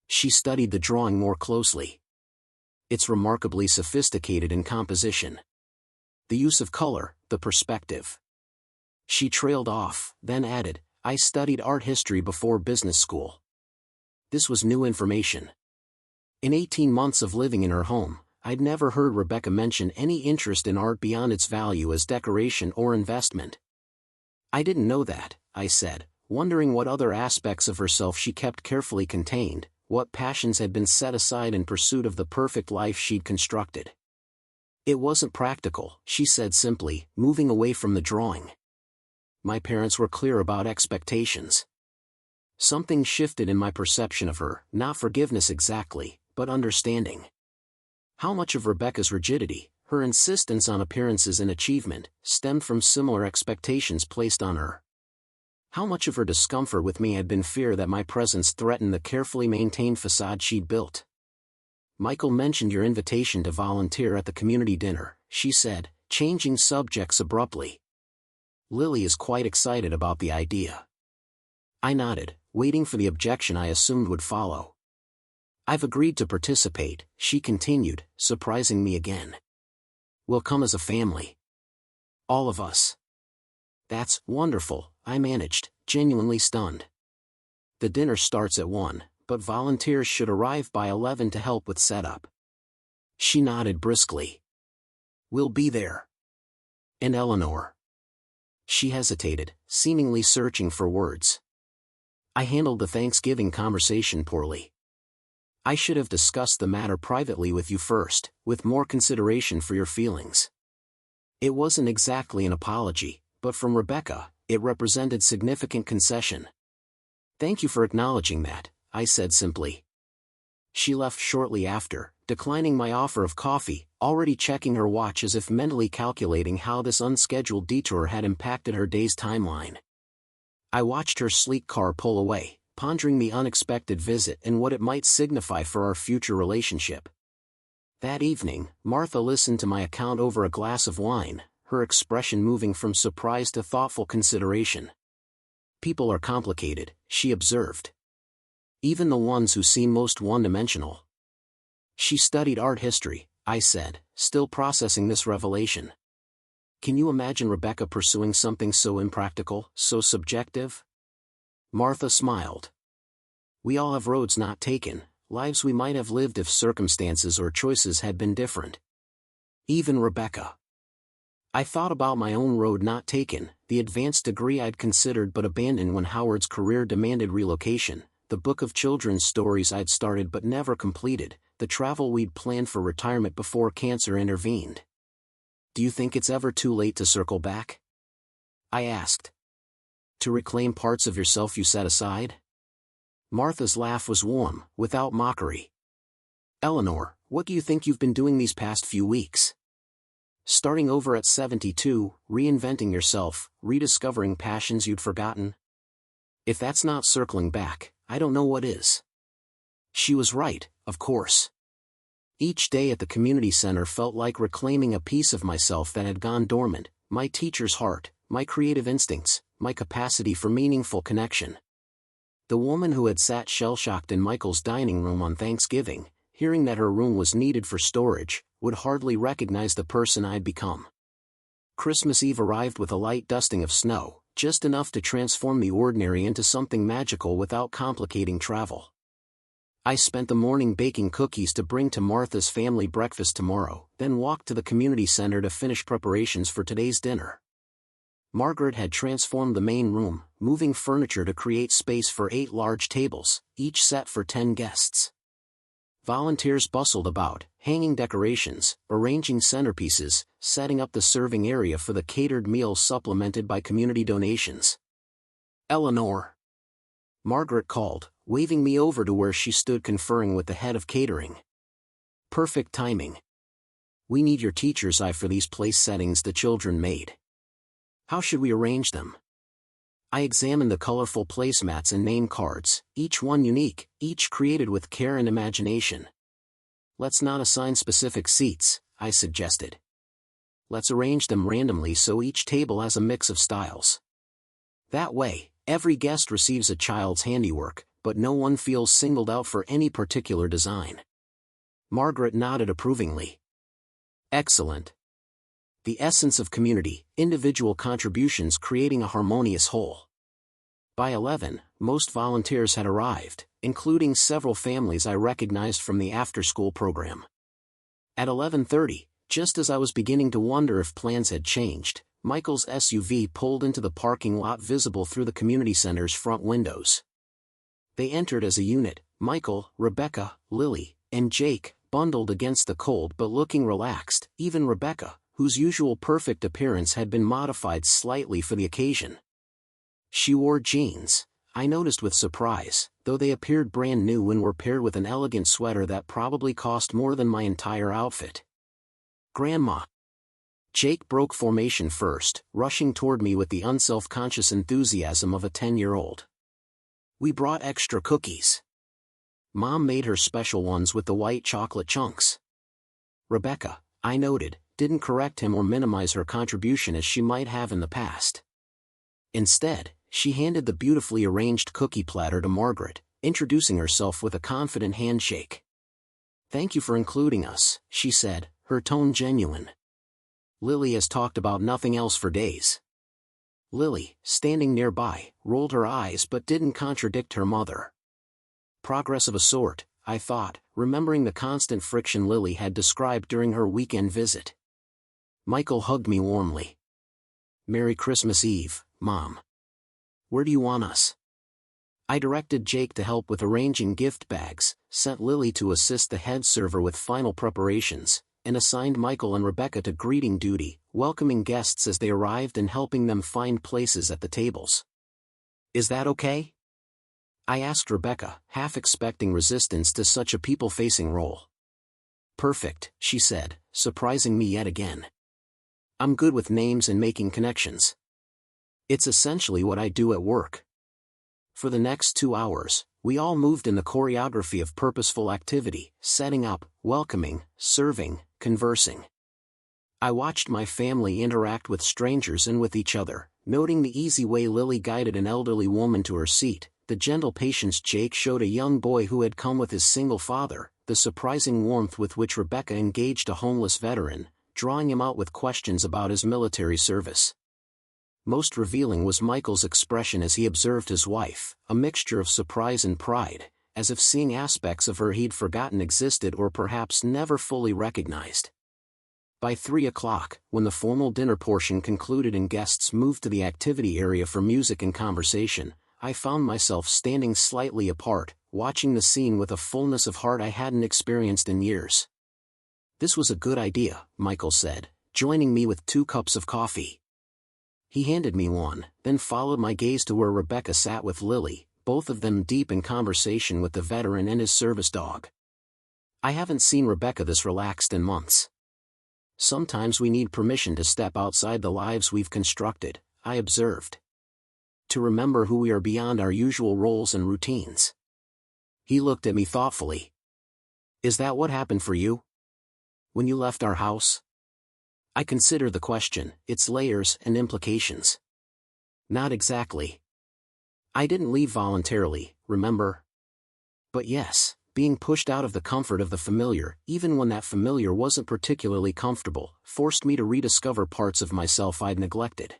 She studied the drawing more closely. "It's remarkably sophisticated in composition. The use of color, the perspective." She trailed off, then added, "I studied art history before business school." This was new information. In 18 months of living in her home, I'd never heard Rebecca mention any interest in art beyond its value as decoration or investment. "I didn't know that," I said, wondering what other aspects of herself she kept carefully contained, what passions had been set aside in pursuit of the perfect life she'd constructed. "It wasn't practical," she said simply, moving away from the drawing. "My parents were clear about expectations." Something shifted in my perception of her, not forgiveness exactly, but understanding. How much of Rebecca's rigidity, her insistence on appearances and achievement, stemmed from similar expectations placed on her? How much of her discomfort with me had been fear that my presence threatened the carefully maintained facade she'd built? "Michael mentioned your invitation to volunteer at the community dinner," she said, changing subjects abruptly. "Lily is quite excited about the idea." I nodded, waiting for the objection I assumed would follow. "I've agreed to participate," she continued, surprising me again. "We'll come as a family. All of us." "That's wonderful," I managed, genuinely stunned. "The dinner starts at 1, but volunteers should arrive by 11 to help with setup." She nodded briskly. "We'll be there." "And Eleanor?" She hesitated, seemingly searching for words. I handled the Thanksgiving conversation poorly. "I should have discussed the matter privately with you first, with more consideration for your feelings." It wasn't exactly an apology, but from Rebecca, it represented significant concession. "Thank you for acknowledging that," I said simply. She left shortly after, declining my offer of coffee, already checking her watch as if mentally calculating how this unscheduled detour had impacted her day's timeline. I watched her sleek car pull away, pondering the unexpected visit and what it might signify for our future relationship. That evening, Martha listened to my account over a glass of wine, her expression moving from surprise to thoughtful consideration. "People are complicated," she observed. "Even the ones who seem most one-dimensional." "She studied art history," I said, still processing this revelation. "Can you imagine Rebecca pursuing something so impractical, so subjective?" Martha smiled. "We all have roads not taken, lives we might have lived if circumstances or choices had been different. Even Rebecca." I thought about my own road not taken, the advanced degree I'd considered but abandoned when Howard's career demanded relocation, the book of children's stories I'd started but never completed, the travel we'd planned for retirement before cancer intervened. Do you think it's ever too late to circle back? I asked. To reclaim parts of yourself you set aside? Martha's laugh was warm, without mockery. Eleanor, what do you think you've been doing these past few weeks? Starting over at 72, reinventing yourself, rediscovering passions you'd forgotten? If that's not circling back, I don't know what is. She was right, of course. Each day at the community center felt like reclaiming a piece of myself that had gone dormant, my teacher's heart, my creative instincts, my capacity for meaningful connection. The woman who had sat shell-shocked in Michael's dining room on Thanksgiving, hearing that her room was needed for storage, would hardly recognize the person I'd become. Christmas Eve arrived with a light dusting of snow, just enough to transform the ordinary into something magical without complicating travel. I spent the morning baking cookies to bring to Martha's family breakfast tomorrow, then walked to the community center to finish preparations for today's dinner. Margaret had transformed the main room, moving furniture to create space for 8 large tables, each set for 10 guests. Volunteers bustled about, hanging decorations, arranging centerpieces, setting up the serving area for the catered meals supplemented by community donations. Eleanor, Margaret called, waving me over to where she stood conferring with the head of catering. Perfect timing. We need your teacher's eye for these place settings the children made. How should we arrange them? I examined the colorful placemats and name cards, each one unique, each created with care and imagination. Let's not assign specific seats, I suggested. Let's arrange them randomly so each table has a mix of styles. That way, every guest receives a child's handiwork, but no one feels singled out for any particular design. Margaret nodded approvingly. Excellent. The essence of community, individual contributions creating a harmonious whole. By 11, most volunteers had arrived, including several families I recognized from the after-school program. At 11:30, just as I was beginning to wonder if plans had changed, Michael's SUV pulled into the parking lot visible through the community center's front windows. They entered as a unit, Michael, Rebecca, Lily, and Jake, bundled against the cold but looking relaxed, even Rebecca, whose usual perfect appearance had been modified slightly for the occasion. She wore jeans, I noticed with surprise, though they appeared brand new and were paired with an elegant sweater that probably cost more than my entire outfit. Grandma. Jake broke formation first, rushing toward me with the unself-conscious enthusiasm of a 10-year-old. We brought extra cookies. Mom made her special ones with the white chocolate chunks. Rebecca, I noted, didn't correct him or minimize her contribution as she might have in the past. Instead, she handed the beautifully arranged cookie platter to Margaret, introducing herself with a confident handshake. Thank you for including us, she said, her tone genuine. Lily has talked about nothing else for days. Lily, standing nearby, rolled her eyes but didn't contradict her mother. Progress of a sort, I thought, remembering the constant friction Lily had described during her weekend visit. Michael hugged me warmly. Merry Christmas Eve, Mom. Where do you want us? I directed Jake to help with arranging gift bags, sent Lily to assist the head server with final preparations, and assigned Michael and Rebecca to greeting duty, welcoming guests as they arrived and helping them find places at the tables. Is that okay? I asked Rebecca, half expecting resistance to such a people-facing role. Perfect, she said, surprising me yet again. I'm good with names and making connections. It's essentially what I do at work. For the next 2 hours, we all moved in the choreography of purposeful activity, setting up, welcoming, serving, conversing. I watched my family interact with strangers and with each other, noting the easy way Lily guided an elderly woman to her seat, the gentle patience Jake showed a young boy who had come with his single father, the surprising warmth with which Rebecca engaged a homeless veteran, drawing him out with questions about his military service. Most revealing was Michael's expression as he observed his wife, a mixture of surprise and pride, as if seeing aspects of her he'd forgotten existed or perhaps never fully recognized. By 3 o'clock, when the formal dinner portion concluded and guests moved to the activity area for music and conversation, I found myself standing slightly apart, watching the scene with a fullness of heart I hadn't experienced in years. "This was a good idea," Michael said, joining me with 2 cups of coffee. He handed me one, then followed my gaze to where Rebecca sat with Lily, both of them deep in conversation with the veteran and his service dog. I haven't seen Rebecca this relaxed in months. "Sometimes we need permission to step outside the lives we've constructed," I observed. "To remember who we are beyond our usual roles and routines." He looked at me thoughtfully. "Is that what happened for you? When you left our house?" I considered the question, its layers and implications. "Not exactly. I didn't leave voluntarily, remember? But yes, being pushed out of the comfort of the familiar, even when that familiar wasn't particularly comfortable, forced me to rediscover parts of myself I'd neglected.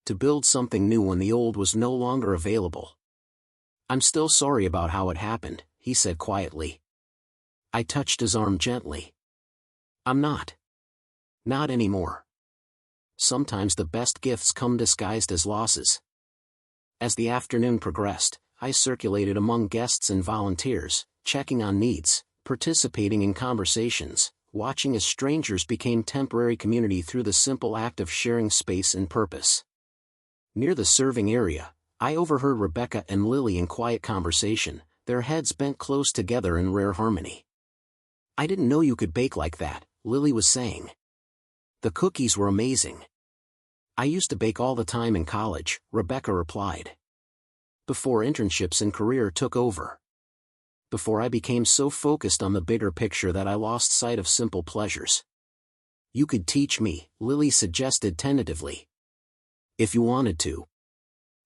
To build something new when the old was no longer available. I'm still sorry about how it happened," he said quietly. I touched his arm gently. "I'm not. Not anymore. Sometimes the best gifts come disguised as losses." As the afternoon progressed, I circulated among guests and volunteers, checking on needs, participating in conversations, watching as strangers became temporary community through the simple act of sharing space and purpose. Near the serving area, I overheard Rebecca and Lily in quiet conversation, their heads bent close together in rare harmony. "I didn't know you could bake like that," Lily was saying. "The cookies were amazing." "I used to bake all the time in college," Rebecca replied. "Before internships and career took over. Before I became so focused on the bigger picture that I lost sight of simple pleasures." "You could teach me," Lily suggested tentatively. "If you wanted to."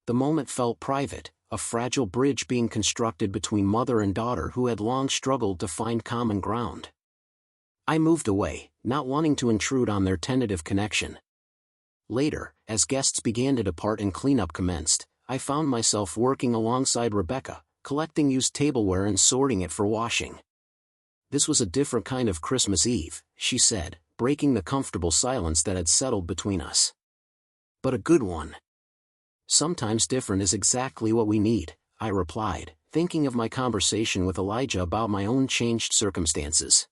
The moment felt private, a fragile bridge being constructed between mother and daughter who had long struggled to find common ground. I moved away, not wanting to intrude on their tentative connection. Later, as guests began to depart and cleanup commenced, I found myself working alongside Rebecca, collecting used tableware and sorting it for washing. "This was a different kind of Christmas Eve," she said, breaking the comfortable silence that had settled between us. "But a good one." "Sometimes different is exactly what we need," I replied, thinking of my conversation with Elijah about my own changed circumstances.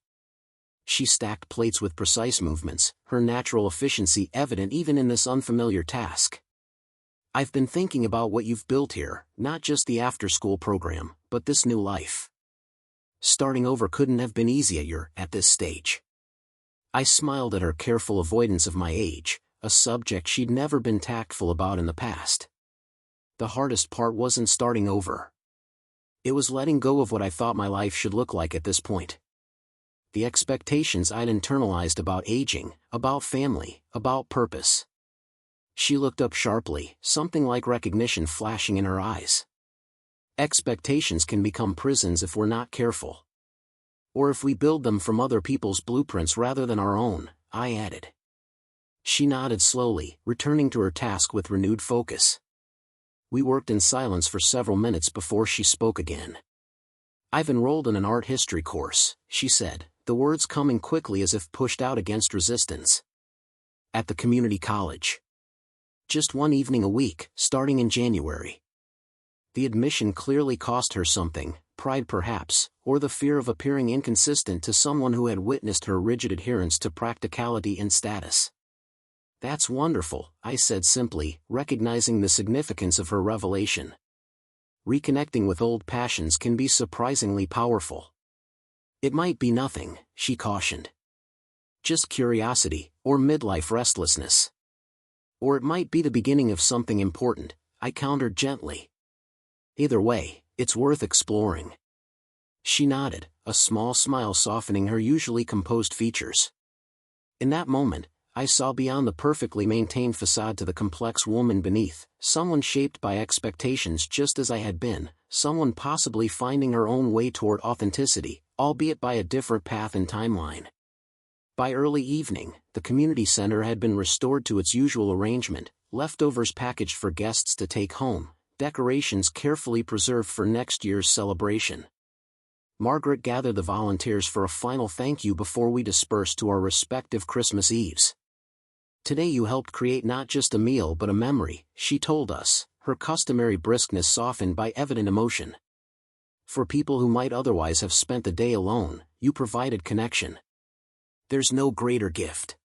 She stacked plates with precise movements, her natural efficiency evident even in this unfamiliar task. "I've been thinking about what you've built here, not just the after-school program, but this new life. Starting over couldn't have been easier at this stage." I smiled at her careful avoidance of my age, a subject she'd never been tactful about in the past. The hardest part wasn't starting over. It was letting go of what I thought my life should look like at this point. The expectations I'd internalized about aging, about family, about purpose. She looked up sharply, something like recognition flashing in her eyes. "Expectations can become prisons if we're not careful. Or if we build them from other people's blueprints rather than our own," I added. She nodded slowly, returning to her task with renewed focus. We worked in silence for several minutes before she spoke again. "I've enrolled in an art history course," she said, the words coming quickly as if pushed out against resistance. "At the community college. Just one evening a week, starting in January." The admission clearly cost her something, pride perhaps, or the fear of appearing inconsistent to someone who had witnessed her rigid adherence to practicality and status. "That's wonderful," I said simply, recognizing the significance of her revelation. Reconnecting with old passions can be surprisingly powerful. "It might be nothing," she cautioned. "Just curiosity, or midlife restlessness. Or it might be the beginning of something important," I countered gently. "Either way, it's worth exploring." She nodded, a small smile softening her usually composed features. In that moment, I saw beyond the perfectly maintained facade to the complex woman beneath, someone shaped by expectations just as I had been, someone possibly finding her own way toward authenticity, albeit by a different path and timeline. By early evening, the community center had been restored to its usual arrangement, leftovers packaged for guests to take home, decorations carefully preserved for next year's celebration. Margaret gathered the volunteers for a final thank you before we dispersed to our respective Christmas Eves. "Today you helped create not just a meal but a memory," she told us, her customary briskness softened by evident emotion. For people who might otherwise have spent the day alone, you provided connection. There's no greater gift.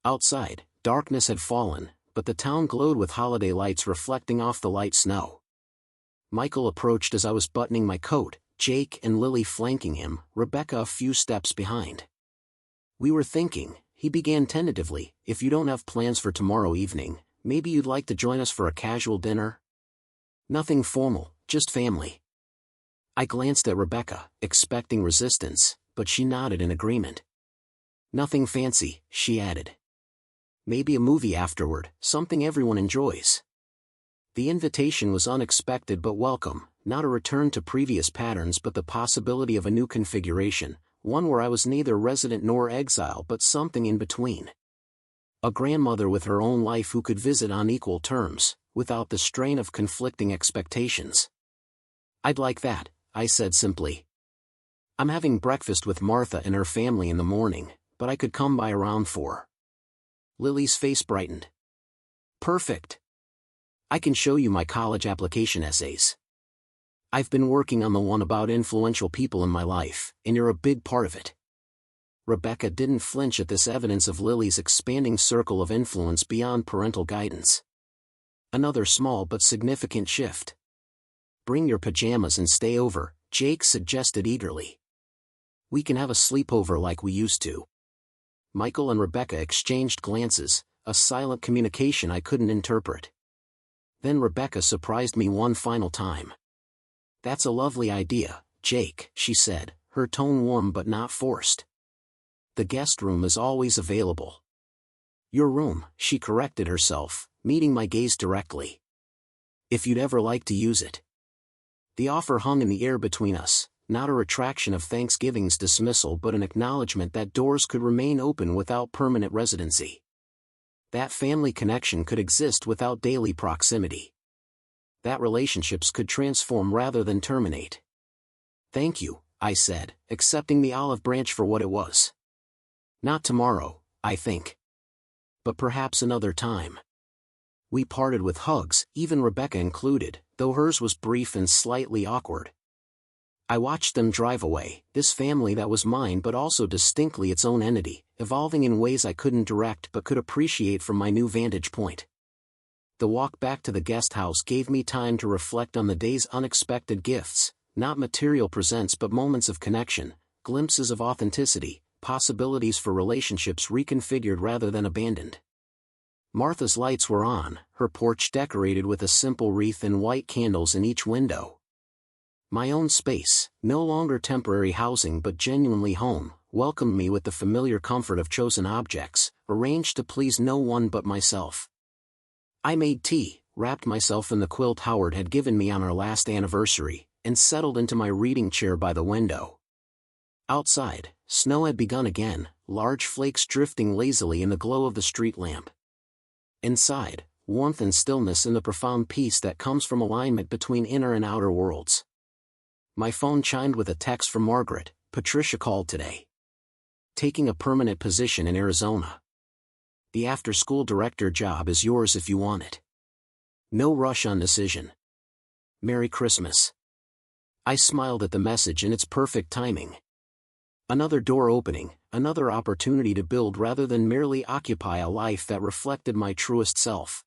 Outside, darkness had fallen, but the town glowed with holiday lights reflecting off the light snow. Michael approached as I was buttoning my coat, Jake and Lily flanking him, Rebecca a few steps behind. We were thinking, he began tentatively, if you don't have plans for tomorrow evening, maybe you'd like to join us for a casual dinner? Nothing formal, just family. I glanced at Rebecca, expecting resistance, but she nodded in agreement. Nothing fancy, she added. Maybe a movie afterward, something everyone enjoys. The invitation was unexpected but welcome, not a return to previous patterns but the possibility of a new configuration, one where I was neither resident nor exile but something in between. A grandmother with her own life who could visit on equal terms, without the strain of conflicting expectations. I'd like that, I said simply. I'm having breakfast with Martha and her family in the morning, but I could come by around 4. Lily's face brightened. Perfect. I can show you my college application essays. I've been working on the one about influential people in my life, and you're a big part of it. Rebecca didn't flinch at this evidence of Lily's expanding circle of influence beyond parental guidance. Another small but significant shift. Bring your pajamas and stay over, Jake suggested eagerly. We can have a sleepover like we used to. Michael and Rebecca exchanged glances, a silent communication I couldn't interpret. Then Rebecca surprised me one final time. That's a lovely idea, Jake, she said, her tone warm but not forced. The guest room is always available. Your room, she corrected herself, meeting my gaze directly. If you'd ever like to use it. The offer hung in the air between us, not a retraction of Thanksgiving's dismissal but an acknowledgement that doors could remain open without permanent residency. That family connection could exist without daily proximity. That relationships could transform rather than terminate. Thank you, I said, accepting the olive branch for what it was. Not tomorrow, I think. But perhaps another time. We parted with hugs, even Rebecca included, though hers was brief and slightly awkward. I watched them drive away, this family that was mine but also distinctly its own entity, evolving in ways I couldn't direct but could appreciate from my new vantage point. The walk back to the guest house gave me time to reflect on the day's unexpected gifts, not material presents but moments of connection, glimpses of authenticity, possibilities for relationships reconfigured rather than abandoned. Martha's lights were on, her porch decorated with a simple wreath and white candles in each window. My own space, no longer temporary housing but genuinely home, welcomed me with the familiar comfort of chosen objects, arranged to please no one but myself. I made tea, wrapped myself in the quilt Howard had given me on our last anniversary, and settled into my reading chair by the window. Outside, snow had begun again, large flakes drifting lazily in the glow of the street lamp. Inside, warmth and stillness and the profound peace that comes from alignment between inner and outer worlds. My phone chimed with a text from Margaret. Patricia called today. Taking a permanent position in Arizona. The after-school director job is yours if you want it. No rush on decision. Merry Christmas. I smiled at the message and its perfect timing. Another door opening, another opportunity to build rather than merely occupy a life that reflected my truest self.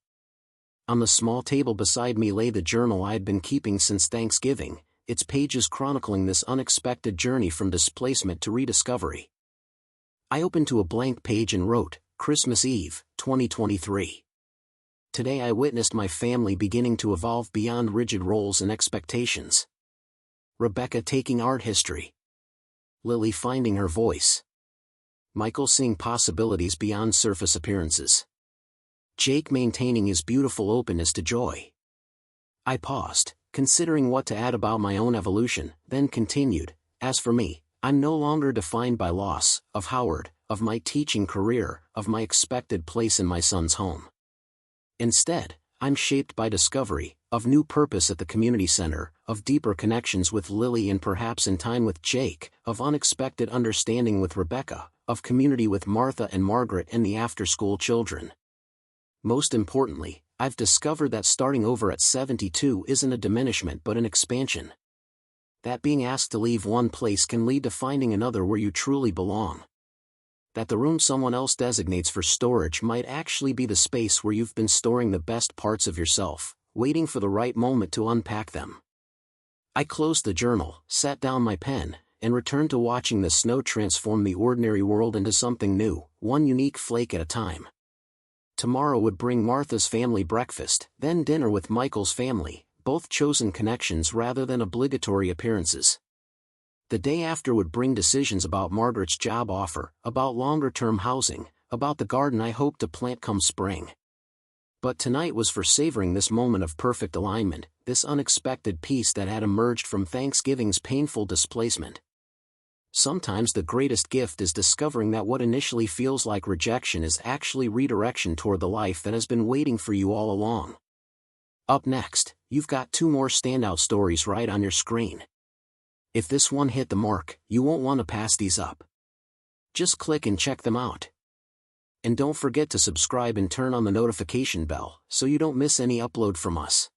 On the small table beside me lay the journal I had been keeping since Thanksgiving, its pages chronicling this unexpected journey from displacement to rediscovery. I opened to a blank page and wrote, Christmas Eve, 2023. Today I witnessed my family beginning to evolve beyond rigid roles and expectations. Rebecca taking art history. Lily finding her voice. Michael seeing possibilities beyond surface appearances. Jake maintaining his beautiful openness to joy. I paused, considering what to add about my own evolution, then continued, as for me, I'm no longer defined by loss, of Howard, of my teaching career, of my expected place in my son's home. Instead, I'm shaped by discovery, of new purpose at the community center, of deeper connections with Lily and perhaps in time with Jake, of unexpected understanding with Rebecca, of community with Martha and Margaret and the after-school children. Most importantly, I've discovered that starting over at 72 isn't a diminishment but an expansion. That being asked to leave one place can lead to finding another where you truly belong. That the room someone else designates for storage might actually be the space where you've been storing the best parts of yourself, waiting for the right moment to unpack them. I closed the journal, sat down my pen, and returned to watching the snow transform the ordinary world into something new, one unique flake at a time. Tomorrow would bring Martha's family breakfast, then dinner with Michael's family, both chosen connections rather than obligatory appearances. The day after would bring decisions about Margaret's job offer, about longer-term housing, about the garden I hope to plant come spring. But tonight was for savoring this moment of perfect alignment, this unexpected peace that had emerged from Thanksgiving's painful displacement. Sometimes the greatest gift is discovering that what initially feels like rejection is actually redirection toward the life that has been waiting for you all along. Up next, you've got 2 more standout stories right on your screen. If this one hit the mark, you won't want to pass these up. Just click and check them out. And don't forget to subscribe and turn on the notification bell so you don't miss any upload from us.